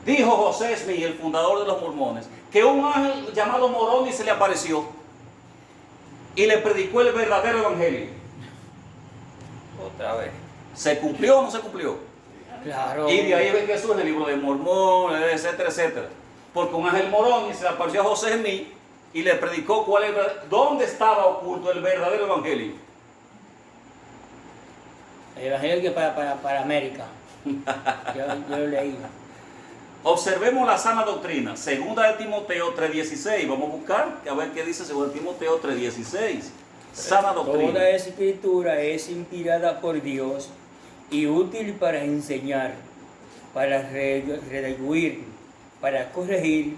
Dijo José Smith, el fundador de los mormones, que un ángel llamado Moroni se le apareció y le predicó el verdadero evangelio. Otra vez. ¿Se cumplió o no se cumplió? Claro. Y de ahí ven que surge el libro de Mormón, etcétera, etcétera. Porque un ángel Moroni se le apareció a José Smith y le predicó dónde estaba oculto el verdadero evangelio. El evangelio que para América. Yo lo leí. Observemos la sana doctrina. 2 de Timoteo 3.16. Vamos a buscar a ver qué dice 2 de Timoteo 3.16. Sana doctrina. Toda escritura es inspirada por Dios y útil para enseñar, para redarguir, para corregir,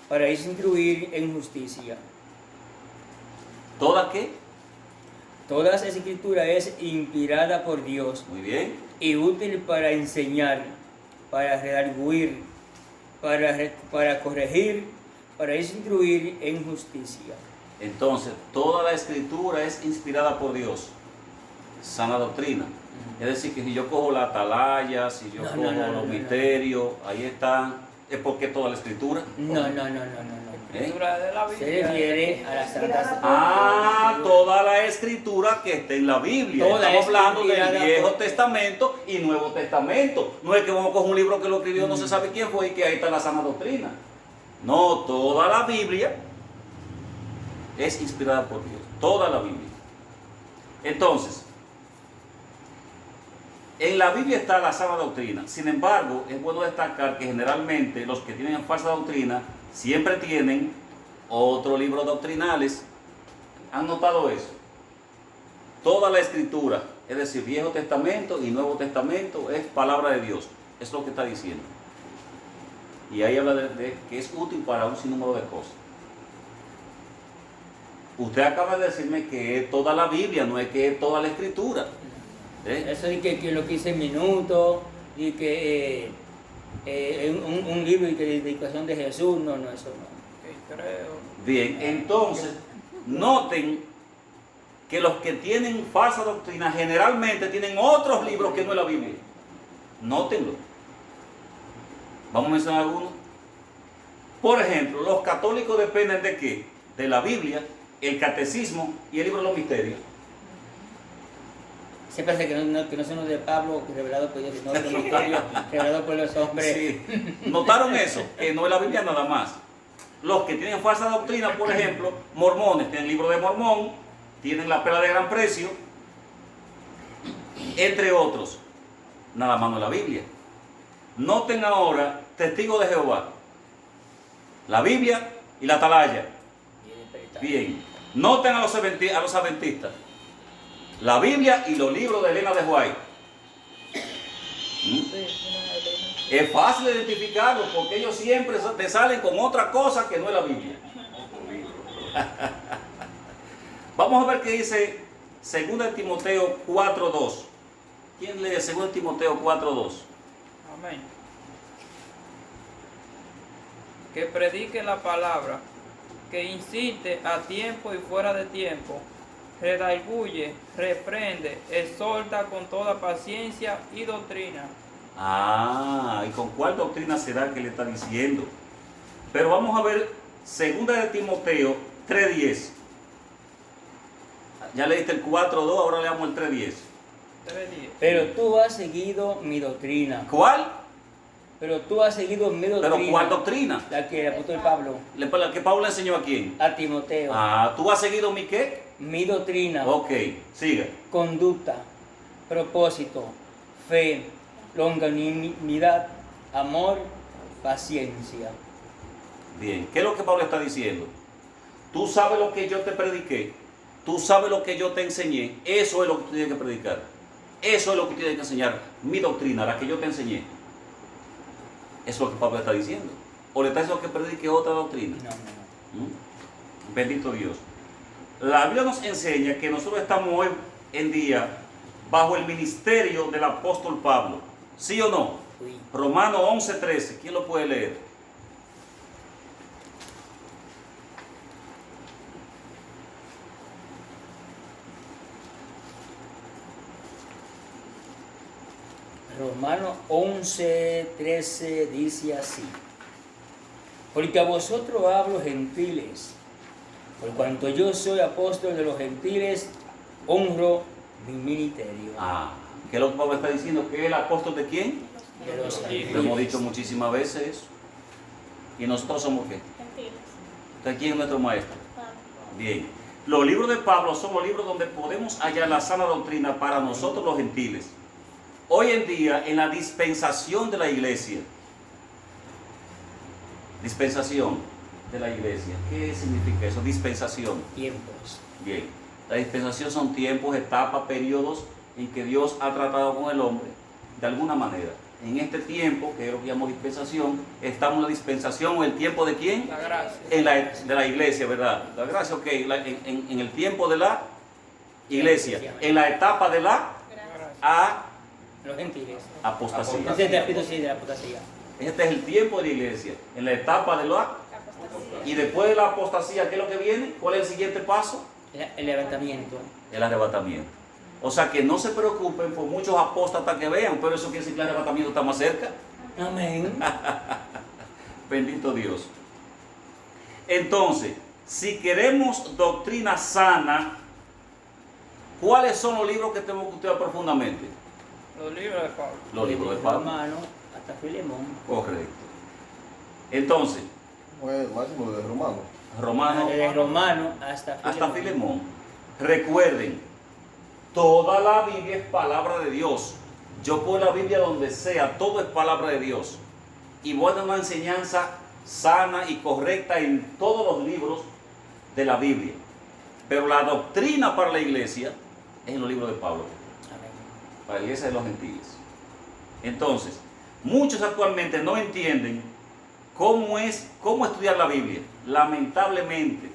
para instruir en justicia. ¿Toda qué? Toda esa escritura es inspirada por Dios Muy bien. y útil para enseñar, para redarguir, para corregir, para instruir en justicia. Entonces, toda la escritura es inspirada por Dios. Sana doctrina. Es decir, que si yo cojo la atalaya, si yo cojo los misterios, ahí están. ¿Es porque toda la escritura? No. ¿Eh? Escritura de la Se Biblia. refiere a la Santa Toda la escritura que está en la Biblia. Toda Estamos es hablando del inspirada Viejo por- Testamento y Nuevo Testamento. No es que vamos a coger un libro que lo escribió no se sabe quién fue y que ahí está la sana doctrina. No, toda la Biblia es inspirada por Dios. Toda la Biblia. Entonces, en la Biblia está la sana doctrina. Sin embargo, es bueno destacar que generalmente los que tienen falsa doctrina siempre tienen otros libros doctrinales. ¿Han notado eso? Toda la escritura, es decir, Viejo Testamento y Nuevo Testamento, es palabra de Dios. Es lo que está diciendo. Y ahí habla de que es útil para un sinnúmero de cosas. Usted acaba de decirme que es toda la Biblia, no es que es toda la Escritura. Eso de que lo 15 minutos y que un libro y que dedicación de Jesús, no, eso no. Creo. Bien, entonces, noten que los que tienen falsa doctrina generalmente tienen otros libros que no es la Biblia. Nótenlo. Vamos a mencionar algunos. Por ejemplo, los católicos dependen de qué? De la Biblia, el catecismo y el libro de los misterios. Se parece que no son los de Pablo revelado por Dios, sino los misterios revelados por los hombres. Sí. ¿Notaron eso? Que no es la Biblia nada más. Los que tienen falsa doctrina, por ejemplo, mormones, tienen el libro de Mormón, tienen la perla de gran precio, entre otros. Nada más no es la Biblia. Noten ahora, testigos de Jehová, la Biblia y la atalaya. Bien. Noten a los adventistas, la Biblia y los libros de Elena de White. Es fácil de identificarlos porque ellos siempre te salen con otra cosa que no es la Biblia. Vamos a ver qué dice 2 Timoteo 4:2. ¿Quién lee 2 Timoteo 4:2? Amén. Que predique la palabra, que incite a tiempo y fuera de tiempo, redarguye, reprende, exhorta con toda paciencia y doctrina. ¿Y con cuál doctrina será que le está diciendo? Pero vamos a ver 2 Timoteo 3:10. Ya leíste el 4:2, ahora leamos el 3:10. 3:10. Pero tú has seguido mi doctrina. ¿Cuál? Pero tú has seguido mi doctrina. ¿Pero cuál doctrina? La que el apóstol Pablo. ¿La que Pablo le enseñó a quién? A Timoteo. ¿Tú has seguido mi qué? Mi doctrina. Ok, sigue. Conducta, propósito, fe, longanimidad, amor, paciencia. Bien, ¿qué es lo que Pablo está diciendo? Tú sabes lo que yo te prediqué, tú sabes lo que yo te enseñé, eso es lo que tú tienes que predicar, eso es lo que tienes que enseñar, mi doctrina, la que yo te enseñé. Eso es lo que Pablo está diciendo. ¿O le está diciendo que predique otra doctrina? No. Bendito Dios. La Biblia nos enseña que nosotros estamos hoy en día bajo el ministerio del apóstol Pablo. ¿Sí o no? Sí. Romanos 11:13. ¿Quién lo puede leer? Romanos 11:13 dice así: porque a vosotros hablo, gentiles, por cuanto yo soy apóstol de los gentiles, honro mi ministerio. ¿Qué es lo que Pablo está diciendo? ¿Que es el apóstol de quién? De los Lo gentiles. hemos dicho muchísimas veces eso. ¿Y nosotros somos qué? Gentiles. ¿Usted quién es nuestro maestro? Pablo. Bien. Los libros de Pablo son los libros donde podemos hallar la sana doctrina para nosotros los gentiles. Hoy en día, en la dispensación de la iglesia, dispensación de la iglesia, ¿qué significa eso? Dispensación. Tiempos. Bien, la dispensación son tiempos, etapas, periodos en que Dios ha tratado con el hombre de alguna manera. En este tiempo, que es lo que llamamos dispensación, estamos en la dispensación o el tiempo de quién? La gracia. De la iglesia, ¿verdad? La gracia, ok, en el tiempo de la iglesia, en la etapa de la Los gentiles. apostasía. Ese es el capítulo 6 de la apostasía. Este es el tiempo de la iglesia, en la etapa de la... Y después de la apostasía, ¿qué es lo que viene? ¿Cuál es el siguiente paso? El levantamiento. El arrebatamiento. O sea que no se preocupen por muchos apóstatas que vean, pero eso quiere decir que el arrebatamiento está más cerca. Amén. Bendito Dios. Entonces, si queremos doctrina sana, ¿cuáles son los libros que tenemos que estudiar profundamente? Los libros de Pablo. Los libros de Pablo. Romano hasta Filemón. Correcto. Entonces, Bueno, máximo de Romano. Romanos Desde Romano hasta Filemón. hasta Filemón. Recuerden, toda la Biblia es palabra de Dios. Yo pongo la Biblia donde sea, todo es palabra de Dios. Y voy a dar una enseñanza sana y correcta en todos los libros de la Biblia. Pero la doctrina para la iglesia es en los libros de Pablo, Amén. para la iglesia de los gentiles. Entonces, muchos actualmente no entienden cómo estudiar la Biblia. Lamentablemente,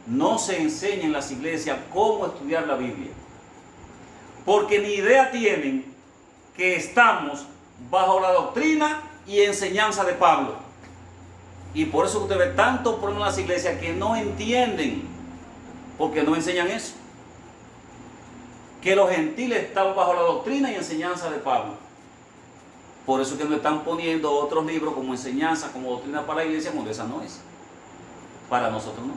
no se enseña en las iglesias cómo estudiar la Biblia. Porque ni idea tienen que estamos bajo la doctrina y enseñanza de Pablo. Y por eso usted ve tantos problemas en las iglesias que no entienden, porque no enseñan eso. Que los gentiles están bajo la doctrina y enseñanza de Pablo. Por eso que nos están poniendo otros libros como enseñanza, como doctrina para la iglesia, cuando esa no es. Para nosotros no.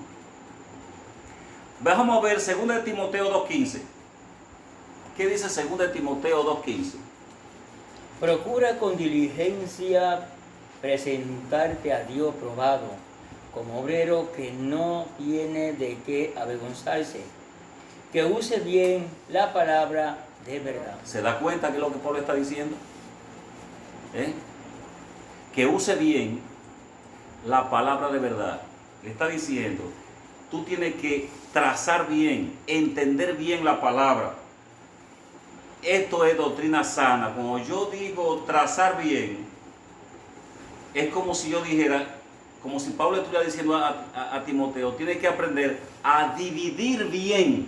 Vamos a ver 2 de Timoteo 2.15. ¿Qué dice 2 de Timoteo 2.15? Procura con diligencia presentarte a Dios probado, como obrero que no tiene de qué avergonzarse, que use bien la palabra de verdad. ¿Se da cuenta que es lo que Pablo está diciendo? Que use bien la palabra de verdad. Le está diciendo, tú tienes que trazar bien, entender bien la palabra. Esto es doctrina sana. Como yo digo trazar bien, es como si yo dijera, como si Pablo estuviera diciendo a Timoteo, tienes que aprender a dividir bien,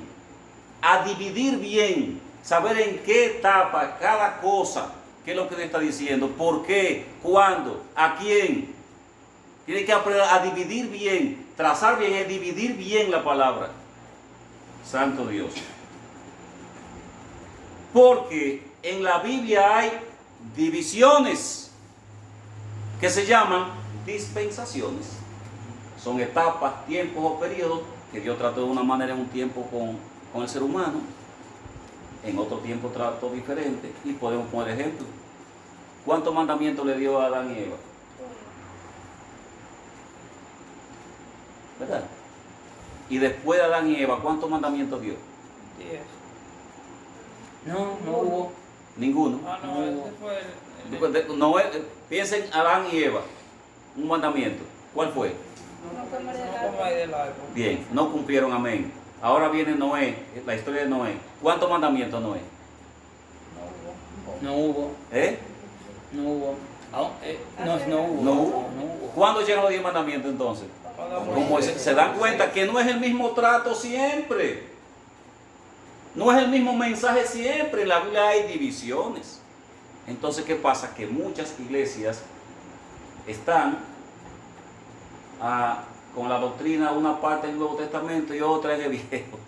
saber en qué etapa cada cosa, qué es lo que le está diciendo, por qué, cuándo, a quién. Tienes que aprender a dividir bien, trazar bien, es dividir bien la palabra. Santo Dios. Porque en la Biblia hay divisiones que se llaman dispensaciones. Son etapas, tiempos o periodos que Dios trató de una manera en un tiempo con el ser humano, en otro tiempo trató diferente, y podemos poner ejemplo. ¿Cuántos mandamientos le dio a Adán y Eva? ¿Verdad? Y después de Adán y Eva, ¿cuántos mandamientos dio? 10. No hubo. Ninguno. Ah, no, ese fue el No, piensen Adán y Eva, un mandamiento. ¿Cuál fue? No comer del no árbol. comáis del árbol. Bien, no cumplieron, amén. Ahora viene Noé, la historia de Noé. ¿Cuántos mandamientos Noé? No hubo. No hubo. No hubo. No hubo. ¿Cuándo llegan los 10 mandamientos entonces? Como se dan cuenta que no es el mismo trato siempre. No es el mismo mensaje siempre. En la Biblia hay divisiones. Entonces, ¿qué pasa? Que muchas iglesias están con la doctrina, una parte del Nuevo Testamento y otra en el Viejo.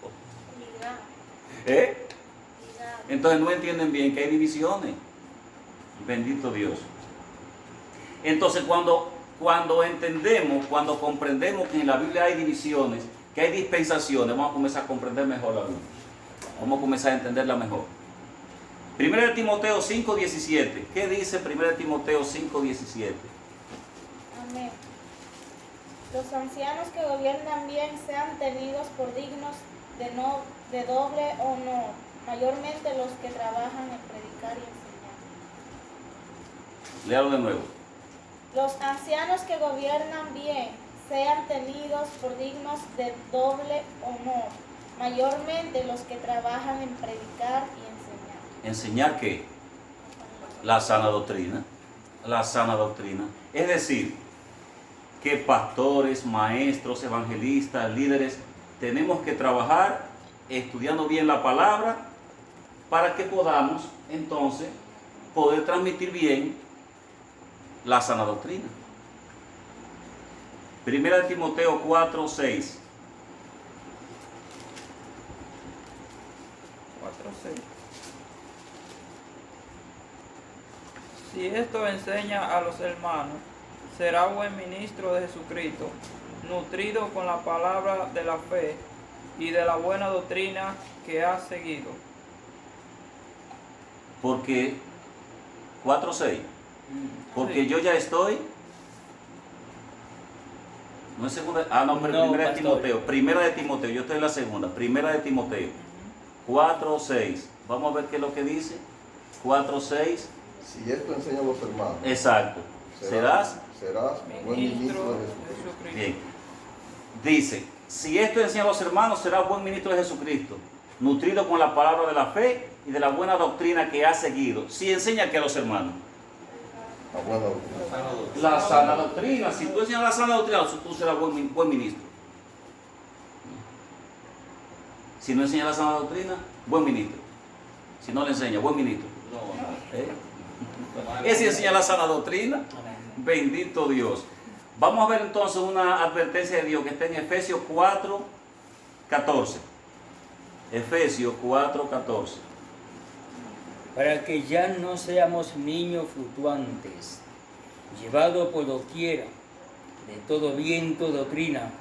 Entonces no entienden bien que hay divisiones. Bendito Dios. Entonces cuando entendemos, cuando comprendemos que en la Biblia hay divisiones, que hay dispensaciones, vamos a comenzar a comprender mejor la Biblia. Vamos a comenzar a entenderla mejor. 1 de Timoteo 5:17. ¿Qué dice 1 de Timoteo 5:17? Amén. Los ancianos que gobiernan bien sean tenidos por dignos de doble honor, mayormente los que trabajan en predicar y enseñar. Léalo de nuevo. Los ancianos que gobiernan bien sean tenidos por dignos de doble honor, mayormente los que trabajan en predicar y enseñar. ¿Enseñar qué? La sana doctrina. La sana doctrina. Es decir, que pastores, maestros, evangelistas, líderes, tenemos que trabajar estudiando bien la palabra para que podamos entonces poder transmitir bien la sana doctrina. 1 de Timoteo 4:6. 4:6. Si esto enseña a los hermanos, será buen ministro de Jesucristo, nutrido con la palabra de la fe y de la buena doctrina que ha seguido. Porque 4:6. Porque Sí. yo ya estoy. No es segunda. No, pero No, primera de pastor. Timoteo. Primera de Timoteo. Yo estoy en la segunda. Primera de Timoteo. 4:6. Vamos a ver qué es lo que dice. 4:6. Si esto enseña a los hermanos, Exacto. ¿Serás? buen ministro de Jesucristo. Bien. Dice, si esto enseña a los hermanos, serás buen ministro de Jesucristo, nutrido con la palabra de la fe y de la buena doctrina que ha seguido. Si enseña que a los hermanos. La buena doctrina. La sana doctrina. Si tú enseñas la sana doctrina, tú serás buen ministro. Si no enseña la sana doctrina, buen ministro. Si no le enseña, buen ministro. ¿Eh? Ese enseña la sana doctrina. Amén. Bendito Dios. Vamos a ver entonces una advertencia de Dios que está en Efesios 4:14. Efesios 4:14. Para que ya no seamos niños fluctuantes, llevados por doquiera de todo viento de doctrina,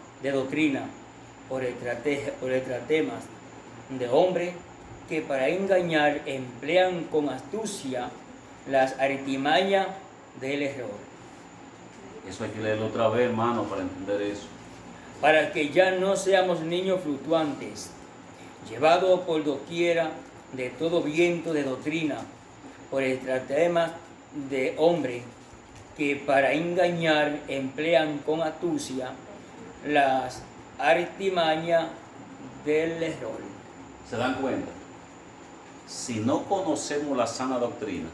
por estratemas de hombres que para engañar emplean con astucia las artimañas del error. Eso hay que leerlo otra vez, hermano, para entender eso. Para que ya no seamos niños fluctuantes, llevados por doquiera de todo viento de doctrina, por estratemas de hombres que para engañar emplean con astucia las artimañas del error. ¿Se dan cuenta? Si no conocemos la sana doctrina,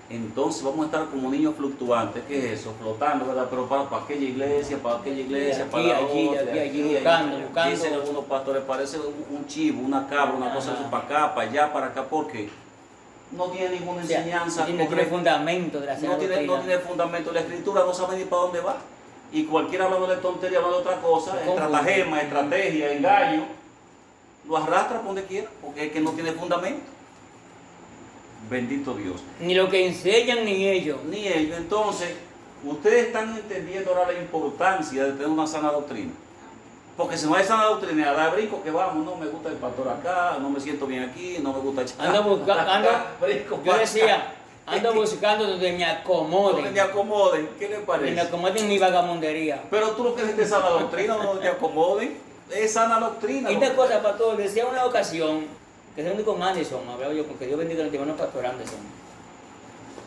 entonces vamos a estar como niños fluctuantes. ¿Qué es eso? Flotando, ¿verdad? Pero para aquella iglesia, para para la allí, otra, allí, buscando. Dicen algunos pastores, parece un chivo, una cabra, una cosa así, para acá, para allá, para acá, porque no tiene ninguna enseñanza. No tiene fundamento de la sana doctrina. No tiene fundamento. La escritura no sabe ni para dónde va. Y cualquiera hablando de tontería, hablando de otra cosa, estratagema, estrategia, engaño, lo arrastra por donde quiera, porque es que no tiene fundamento. Bendito Dios. Ni lo que enseñan ni ellos. Ni ellos. Entonces, ustedes están entendiendo ahora la importancia de tener una sana doctrina. Porque si no hay sana doctrina, da brinco que vamos, no me gusta el pastor acá, no me siento bien aquí, no me gusta echar. Ando buscando donde me acomoden. Donde me acomoden, ¿qué les parece? Donde me acomoden mi vagamundería. Pero tú lo que es sana doctrina, donde te acomoden, es sana doctrina. Y una cosa, pastor, decía una ocasión, que es con Anderson, hablaba yo, porque Dios bendiga a los hermanos pastor Anderson,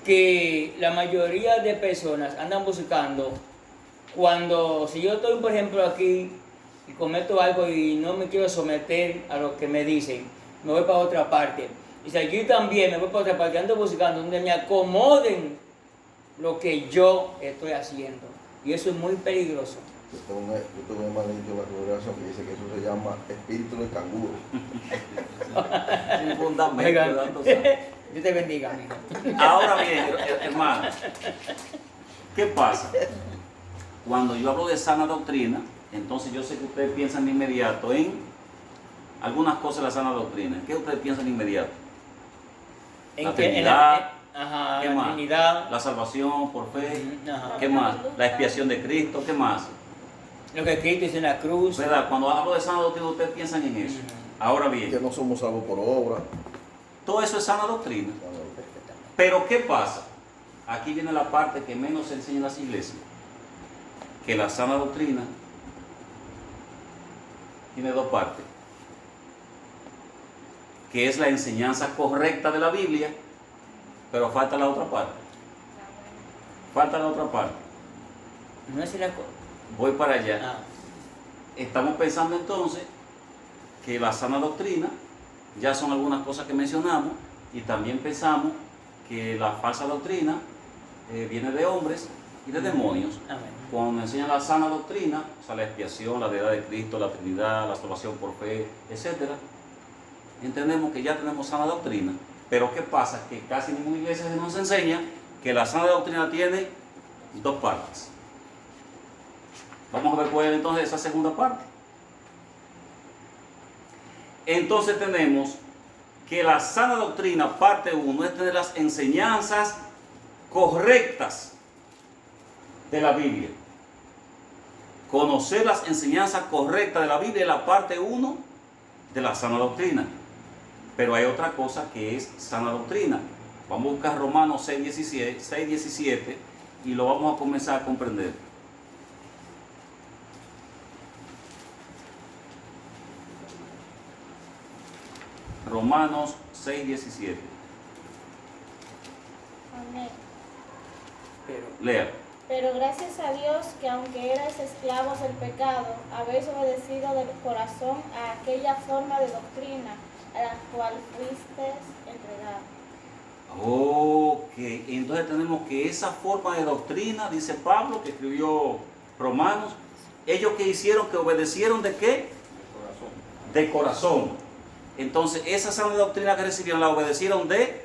que la mayoría de personas andan buscando, si yo estoy, por ejemplo, aquí y cometo algo y no me quiero someter a lo que me dicen, me voy para otra parte. Y si aquí también me voy para otra parte, ando buscando donde me acomoden lo que yo estoy haciendo. Y eso es muy peligroso. Yo tengo un hermanito en la congregación que dice que eso se llama espíritu de canguro. Sin fundamento. Dios te bendiga, amigo. Ahora bien, hermano, ¿qué pasa? Cuando yo hablo de sana doctrina, entonces yo sé que ustedes piensan de inmediato en algunas cosas de la sana doctrina. ¿Qué ustedes piensan de inmediato? La Trinidad. ¿Qué la más? Trinidad. La salvación por fe. Ajá. ¿Qué más? La expiación de Cristo. ¿Qué más? Lo que Cristo hizo en la cruz. ¿Verdad? Cuando hablo de sana doctrina, ustedes piensan en eso. Ahora Que bien, no somos salvos por obra. todo eso es sana doctrina. Pero ¿qué pasa? Aquí viene la parte que menos se enseña en las iglesias. Que la sana doctrina tiene dos partes. Que es la enseñanza correcta de la Biblia, pero falta la otra parte. Falta la otra parte. No es la Voy para allá. Estamos pensando entonces que la sana doctrina ya son algunas cosas que mencionamos, y también pensamos que la falsa doctrina viene de hombres y de demonios. Amén. Cuando enseñan la sana doctrina, o sea, la expiación, la deidad de Cristo, la Trinidad, la salvación por fe, etc., entendemos que ya tenemos sana doctrina. Pero ¿qué pasa? Que casi ninguna iglesia nos enseña que la sana doctrina tiene dos partes. Vamos a ver cuál es entonces esa segunda parte. Entonces tenemos que la sana doctrina, parte 1, es tener las enseñanzas correctas de la Biblia. Conocer las enseñanzas correctas de la Biblia es la parte 1 de la sana doctrina. Pero hay otra cosa que es sana doctrina. Vamos a buscar Romanos 6:17 y lo vamos a comenzar a comprender. Romanos 6:17. Amén. Lea. Pero gracias a Dios que aunque erais esclavos del pecado, habéis obedecido de corazón a aquella forma de doctrina a la cual fuisteis entregados. Ok, entonces tenemos que esa forma de doctrina, dice Pablo, que escribió Romanos, ellos que hicieron, que obedecieron ¿de qué? de corazón. Entonces, esa sana doctrina que recibieron la obedecieron de...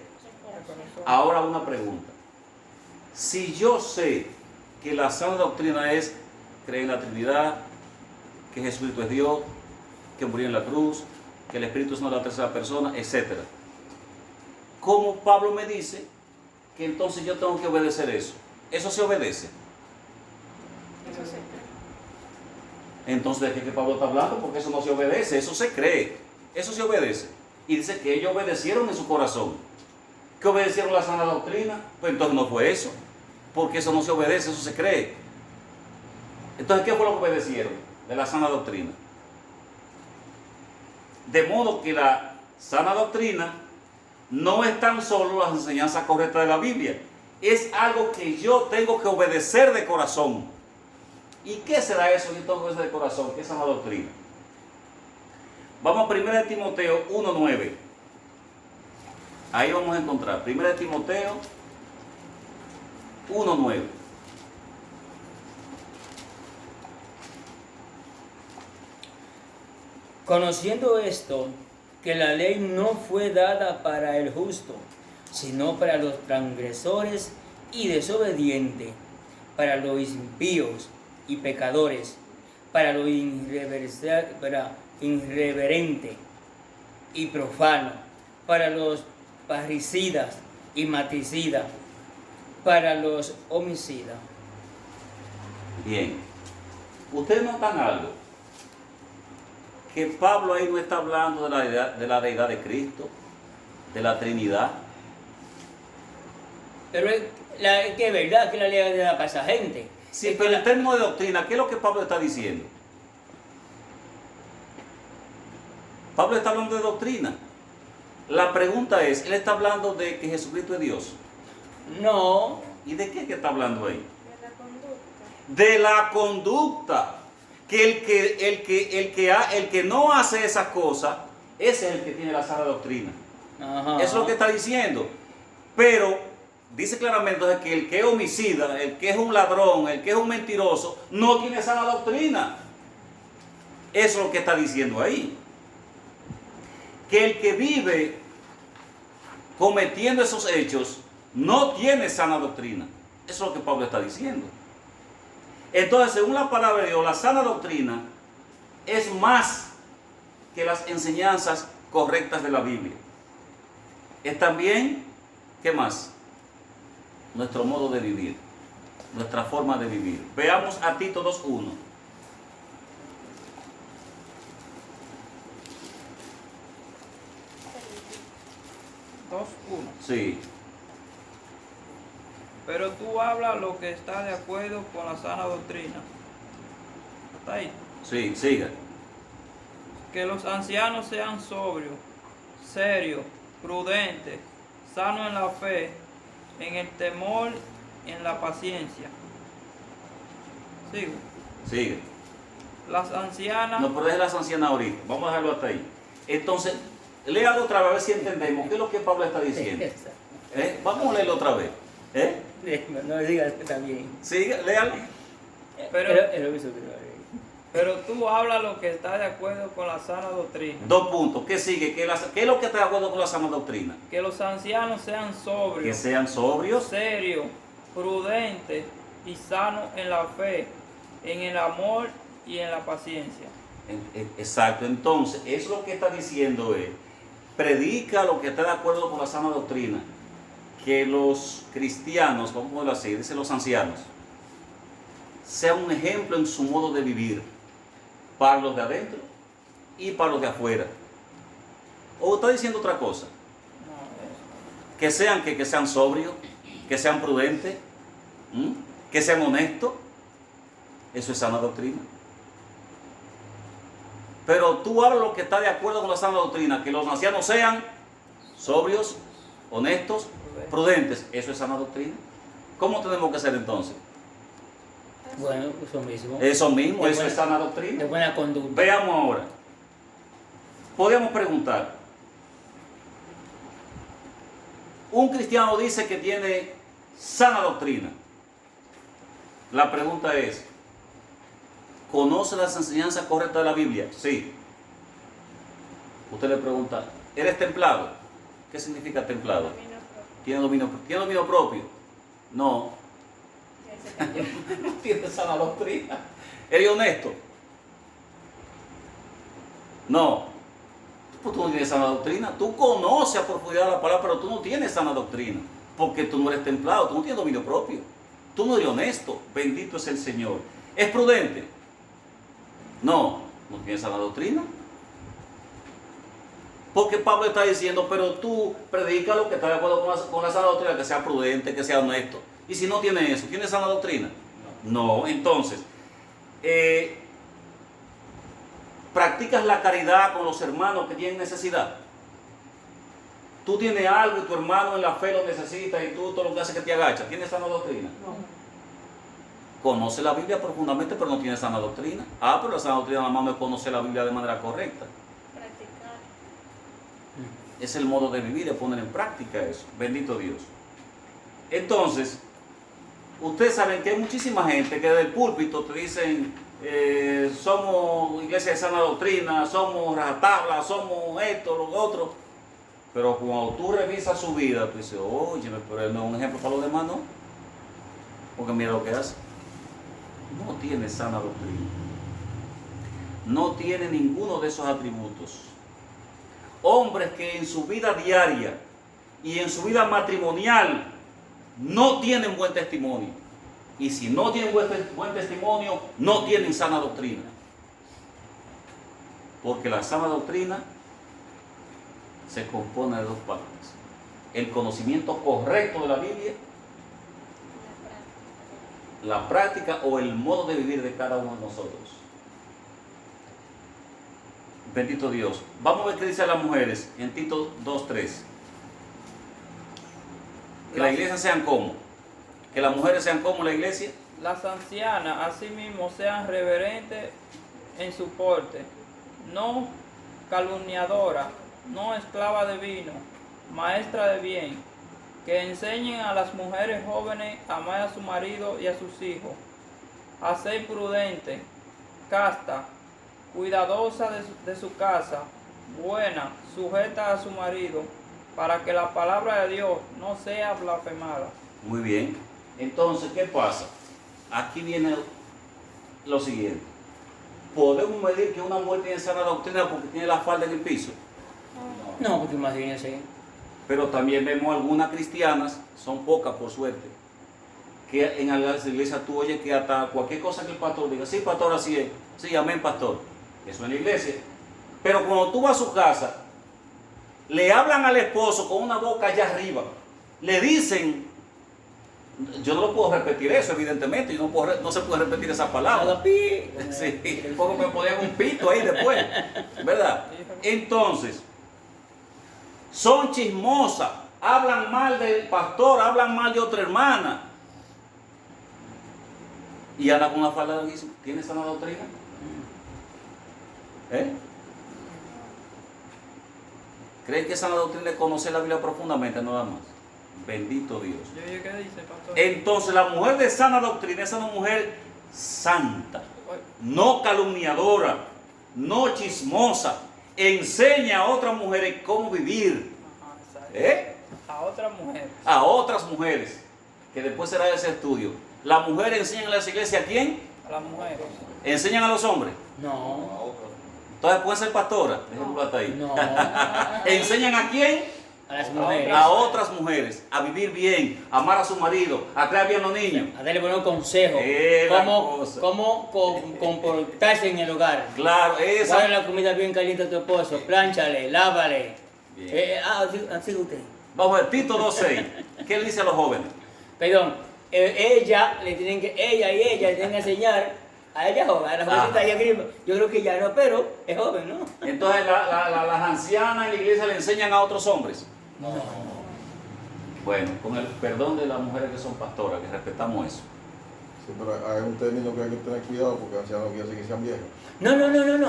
Ahora una pregunta. Si yo sé que la sana doctrina es creer en la Trinidad, que Jesucristo es Dios, que murió en la cruz, que el Espíritu es la tercera persona, etc. ¿Cómo Pablo me dice que entonces yo tengo que obedecer eso? ¿Eso se obedece? Eso se cree. Entonces, ¿de qué Pablo está hablando? Porque eso no se obedece, eso se cree, eso se obedece. Y dice que ellos obedecieron en su corazón. ¿Que obedecieron la sana doctrina? Pues entonces no fue eso, porque eso no se obedece, eso se cree. Entonces, ¿qué fue lo que obedecieron de la sana doctrina? De modo que la sana doctrina no es tan solo las enseñanzas correctas de la Biblia, es algo que yo tengo que obedecer de corazón. ¿Y qué será eso que yo tengo que obedecer de corazón? ¿Qué es sana doctrina? Vamos a 1 Timoteo 1:9. Ahí vamos a encontrar 1 Timoteo 1:9. Conociendo esto, que la ley no fue dada para el justo, sino para los transgresores y desobedientes, para los impíos y pecadores, para los irreverentes y profanos, para los parricidas y matricidas, para los homicidas. Bien, ustedes notan algo, que Pablo ahí no está hablando de la deidad de Cristo, de la Trinidad. Pero es que es verdad que la ley es dada para esa gente. Sí, pero en términos de doctrina, ¿qué es lo que Pablo está diciendo? Pablo está hablando de doctrina. La pregunta es, ¿él está hablando de que Jesucristo es Dios? No. ¿Y de qué que está hablando ahí? De la conducta. De la conducta. Que el que no hace esas cosas, ese es el que tiene la sana doctrina. Ajá. Eso es lo que está diciendo. Pero dice claramente que el que es homicida, el que es un ladrón, el que es un mentiroso, no tiene sana doctrina. Eso es lo que está diciendo ahí. Que el que vive cometiendo esos hechos no tiene sana doctrina. Eso es lo que Pablo está diciendo. Entonces, según la palabra de Dios, la sana doctrina es más que las enseñanzas correctas de la Biblia. Es también, ¿qué más? Nuestro modo de vivir, nuestra forma de vivir. Veamos a Tito 2:1. Sí, Pero tú hablas lo que está de acuerdo con la sana doctrina. ¿Está ahí? sí, siga. Que los ancianos sean sobrios, serios, prudentes, sanos en la fe, en el temor, en la paciencia. Sigo. Sigue. Las ancianas. No, pero deje las ancianas ahorita. Vamos a dejarlo hasta ahí. Entonces, léalo otra vez a ver si entendemos qué es lo que Pablo está diciendo. Vamos a leerlo otra vez. No digas también. Sigue, léalo. Pero tú hablas lo que está de acuerdo con la sana doctrina. 2 puntos. ¿Qué sigue? ¿Qué es lo que está de acuerdo con la sana doctrina? Que los ancianos sean Que sobrios, sean sobrios. serios, prudentes y sanos en la fe, en el amor y en la paciencia. Exacto. Entonces, eso lo que está diciendo es, predica lo que está de acuerdo con la sana doctrina. Que los cristianos, vamos a ponerlo así, dice los ancianos, sean un ejemplo en su modo de vivir para los de adentro y para los de afuera. ¿O está diciendo otra cosa? Que sean sobrios, que sean prudentes, que sean honestos. Eso es sana doctrina. Pero tú hablas lo que está de acuerdo con la sana doctrina, que los ancianos sean sobrios, honestos, prudentes. Eso es sana doctrina. ¿Cómo tenemos que ser entonces? Bueno, eso mismo. Eso mismo, De eso buena- es sana De doctrina. buena conducta. Veamos ahora. Podemos preguntar. Un cristiano dice que tiene sana doctrina. La pregunta es, ¿conoce las enseñanzas correctas de la Biblia? Sí. Usted le pregunta, ¿eres templado? ¿Qué significa templado? ¿Tiene dominio propio? No. No tiene sana doctrina. ¿Eres honesto? No. Pues tú no tienes sana doctrina. Tú conoces a profundidad la palabra, pero tú no tienes sana doctrina. Porque tú no eres templado, tú no tienes dominio propio. Tú no eres honesto. Bendito es el Señor. ¿Es prudente? No. ¿No tienes sana doctrina? Porque Pablo está diciendo, pero tú predica lo que está de acuerdo con la sana doctrina, que sea prudente, que sea honesto. Y si no tiene eso, ¿tiene sana doctrina? No. Entonces, ¿practicas la caridad con los hermanos que tienen necesidad? Tú tienes algo y tu hermano en la fe lo necesita y tú todo lo que hace es que te agachas. ¿Tienes sana doctrina? No. Conoce la Biblia profundamente, pero no tiene sana doctrina. Pero la sana doctrina nada más no es conocer la Biblia de manera correcta. Practicar. Es el modo de vivir, de poner en práctica eso. Bendito Dios. Entonces, ustedes saben que hay muchísima gente que desde el púlpito te dicen, somos iglesia de sana doctrina, somos rajatabla, somos esto, lo otro. Pero cuando tú revisas su vida, tú dices, oye, pero él no es un ejemplo para los demás, ¿no? Porque mira lo que hace. No tiene sana doctrina. No tiene ninguno de esos atributos. Hombres que en su vida diaria y en su vida matrimonial no tienen buen testimonio. Y si no tienen buen testimonio, no tienen sana doctrina. Porque la sana doctrina se compone de dos partes. El conocimiento correcto de la Biblia, la práctica o el modo de vivir de cada uno de nosotros. Bendito Dios. Vamos a ver qué dicen las mujeres en Tito 2:3. Que la iglesia sean como. Que las mujeres sean como la iglesia. Las ancianas asimismo sean reverentes en su porte, no calumniadoras, no esclava de vino, maestra de bien, que enseñen a las mujeres jóvenes a amar a su marido y a sus hijos, a ser prudente, casta, cuidadosa de su casa, buena, sujeta a su marido, para que la palabra de Dios no sea blasfemada. Muy bien. Entonces, ¿qué pasa? Aquí viene lo siguiente. ¿Podemos medir que una mujer tiene sana doctrina porque tiene la falda en el piso? No, porque imagínense. Pero también vemos algunas cristianas, son pocas por suerte, que en la iglesia tú oyes que hasta cualquier cosa que el pastor diga, sí pastor, así es, sí, amén pastor, eso en la iglesia. Pero cuando tú vas a su casa, le hablan al esposo con una boca allá arriba, le dicen, yo no lo puedo repetir eso evidentemente, yo no se puede repetir esa palabra. Sí, porque me ponían un pito ahí después, ¿verdad? Entonces, son chismosas, hablan mal del pastor, hablan mal de otra hermana. Y anda con una falda larguísima. ¿Tiene sana doctrina? ¿Creen que sana doctrina es conocer la Biblia profundamente? Nada más. Bendito Dios. ¿Qué dice, pastor? Entonces la mujer de sana doctrina es una mujer santa, no calumniadora, no chismosa. Enseña a otras mujeres cómo vivir. A otras mujeres. A otras mujeres. Que después será ese estudio. ¿Las mujeres enseñan en las iglesias a quién? A las mujeres. ¿Enseñan a los hombres? No. Entonces pueden ser pastoras. Déjenlo hasta ahí. No. ¿Enseñan a quién? A las mujeres. A otras mujeres. A vivir bien. A amar a su marido. A crear bien a los niños. A darle buenos consejos. Cómo comportarse en el hogar. Claro, esa. Dale la comida bien caliente a tu esposo. Plánchale, lávale. Así usted. Vamos a ver, Tito 2:6. ¿Qué le dice a los jóvenes? Perdón. Ella y ella le tienen que enseñar a ella joven. A la jovencita ella grima. Yo creo que ya no, pero es joven, ¿no? Entonces las ancianas en la iglesia le enseñan a otros hombres. No. Bueno, con el perdón de las mujeres que son pastoras, que respetamos eso. Sí, pero hay un término que hay que tener cuidado porque ancianos quiere decir que sean viejos. No.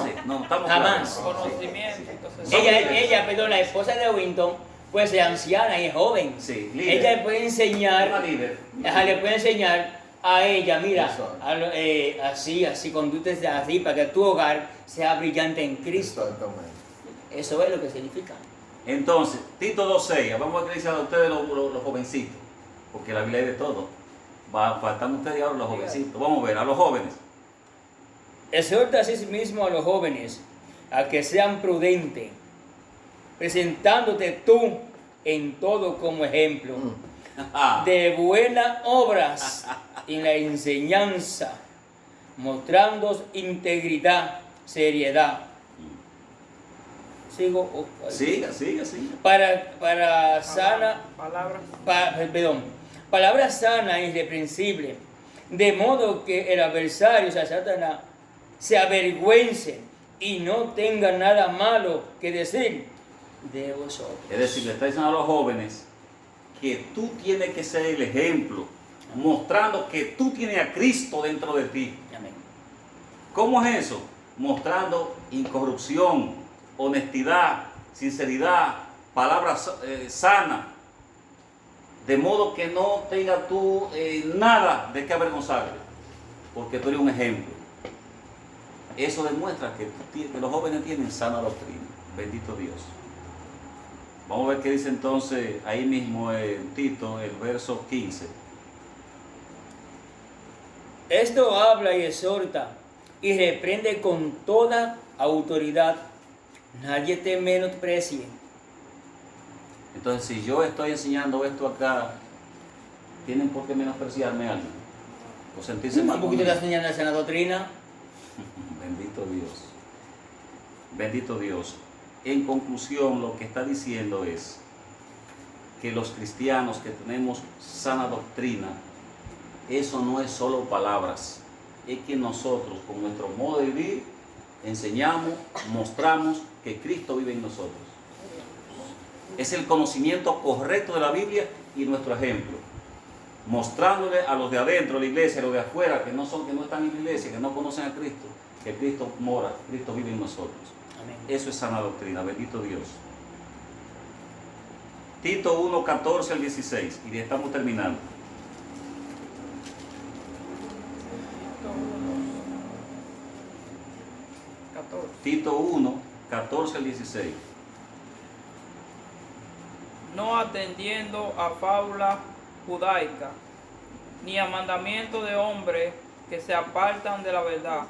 Sí, no, estamos Jamás. claros. Conocimiento. Sí. Entonces, La esposa de Winton, puede ser anciana y es joven. Sí, líder. Ella le puede enseñar, Una líder. le puede enseñar a ella, mira, Exacto. así, conductes así para que tu hogar sea brillante en Cristo. Exactamente. Eso es lo que significa. Entonces, Tito 2.6, vamos a ver qué dicen a ustedes los jovencitos, porque la Biblia hay de todo. Faltan ustedes ahora los jovencitos. Vamos a ver, a los jóvenes. Exhorta asimismo a los jóvenes a que sean prudentes, presentándote tú en todo como ejemplo de buenas obras en la enseñanza, mostrando integridad, seriedad. Sigo. Siga. Para sana, Palabras. palabra sana e irreprensible, de modo que el adversario, o sea, Satanás, se avergüence y no tenga nada malo que decir de vosotros. Es decir, le está diciendo a los jóvenes que tú tienes que ser el ejemplo, mostrando que tú tienes a Cristo dentro de ti. Amén. ¿Cómo es eso? Mostrando incorrupción, honestidad, sinceridad, palabras sanas, de modo que no tengas tú nada de qué avergonzarte, porque tú eres un ejemplo. Eso demuestra que los jóvenes tienen sana doctrina. Bendito Dios. Vamos a ver qué dice entonces ahí mismo en Tito, el verso 15. Esto habla y exhorta y reprende con toda autoridad. Nadie te menosprecie. Entonces, si yo estoy enseñando esto acá, ¿tienen por qué menospreciarme algo? ¿O sentirse mal? Un poquito de enseñanza en la doctrina. Bendito Dios. Bendito Dios. En conclusión, lo que está diciendo es que los cristianos que tenemos sana doctrina, eso no es solo palabras, es que nosotros, con nuestro modo de vivir, enseñamos, mostramos que Cristo vive en nosotros. Es el conocimiento correcto de la Biblia y nuestro ejemplo. Mostrándole a los de adentro de la iglesia, a los de afuera, que no están en la iglesia, que no conocen a Cristo, que Cristo mora, Cristo vive en nosotros. Amén. Eso es sana doctrina, bendito Dios. Tito 1, 14 al 16, y ya estamos terminando. Tito 1, 14 al 16. No atendiendo a fábula judaica, ni a mandamiento de hombres que se apartan de la verdad.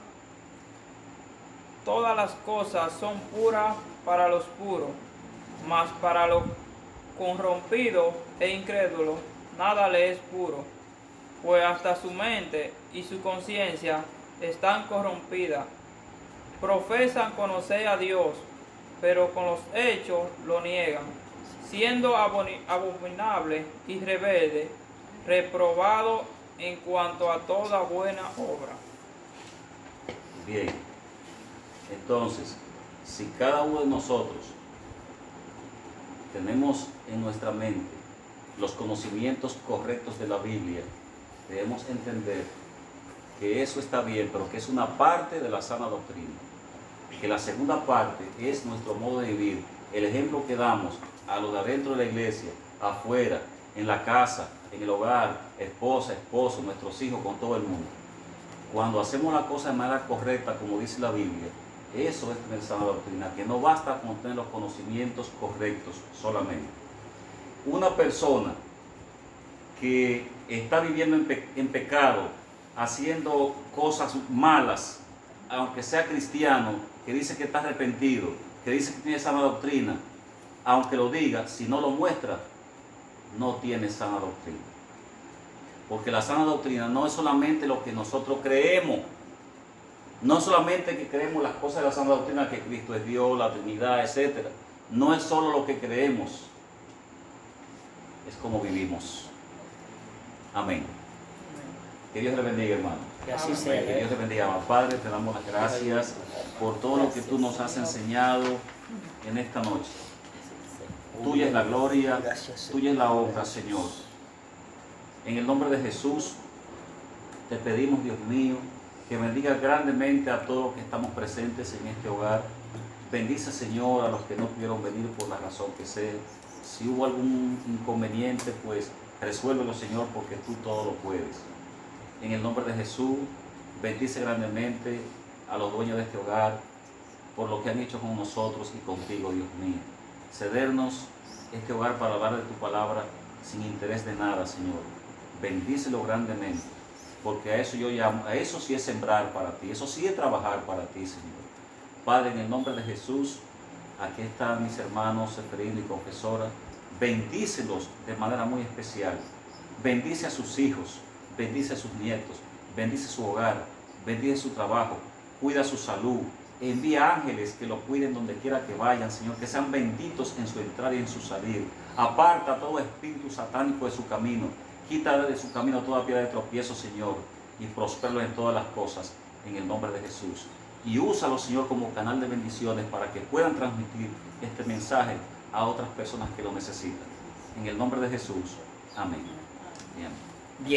Todas las cosas son puras para los puros, mas para los corrompidos e incrédulos nada le es puro, pues hasta su mente y su conciencia están corrompidas. Profesan conocer a Dios, pero con los hechos lo niegan, siendo abominable y rebelde, reprobado en cuanto a toda buena obra. Bien, entonces, si cada uno de nosotros tenemos en nuestra mente los conocimientos correctos de la Biblia, debemos entender que eso está bien, pero que es una parte de la sana doctrina. Que la segunda parte es nuestro modo de vivir, el ejemplo que damos a los de adentro de la iglesia, afuera, en la casa, en el hogar, esposa, esposo, nuestros hijos, con todo el mundo. Cuando hacemos la cosa de manera correcta, como dice la Biblia, eso es tener sana doctrina, que no basta con tener los conocimientos correctos solamente. Una persona que está viviendo en pecado, haciendo cosas malas, aunque sea cristiano, que dice que está arrepentido, que dice que tiene sana doctrina, aunque lo diga, si no lo muestra, no tiene sana doctrina. Porque la sana doctrina no es solamente lo que nosotros creemos, no solamente que creemos las cosas de la sana doctrina, que Cristo es Dios, la Trinidad, etc. No es solo lo que creemos, es como vivimos. Amén. Que Dios le bendiga, hermano. Que así sea. Que Dios te bendiga. Padre, te damos las gracias por todo lo que tú nos has enseñado en esta noche. Tuya es la gloria, tuya es la honra, Señor. En el nombre de Jesús, te pedimos, Dios mío, que bendiga grandemente a todos los que estamos presentes en este hogar. Bendice, Señor, a los que no pudieron venir por la razón que sea. Si hubo algún inconveniente, pues resuélvelo, Señor, porque tú todo lo puedes. En el nombre de Jesús, bendice grandemente a los dueños de este hogar, por lo que han hecho con nosotros y contigo, Dios mío. Cedernos este hogar para hablar de tu palabra sin interés de nada, Señor. Bendícelo grandemente, porque a eso yo llamo, a eso sí es sembrar para ti, eso sí es trabajar para ti, Señor. Padre, en el nombre de Jesús, aquí están mis hermanos Seferino y Confesora. Bendícelos de manera muy especial. Bendice a sus hijos, bendice a sus nietos, bendice su hogar, bendice su trabajo, cuida su salud. Envía ángeles que lo cuiden donde quiera que vayan, Señor, que sean benditos en su entrada y en su salir. Aparta todo espíritu satánico de su camino. Quita de su camino toda piedra de tropiezo, Señor, y prospéralo en todas las cosas, en el nombre de Jesús. Y úsalo, Señor, como canal de bendiciones para que puedan transmitir este mensaje a otras personas que lo necesitan. En el nombre de Jesús. Amén. Bien. Bien.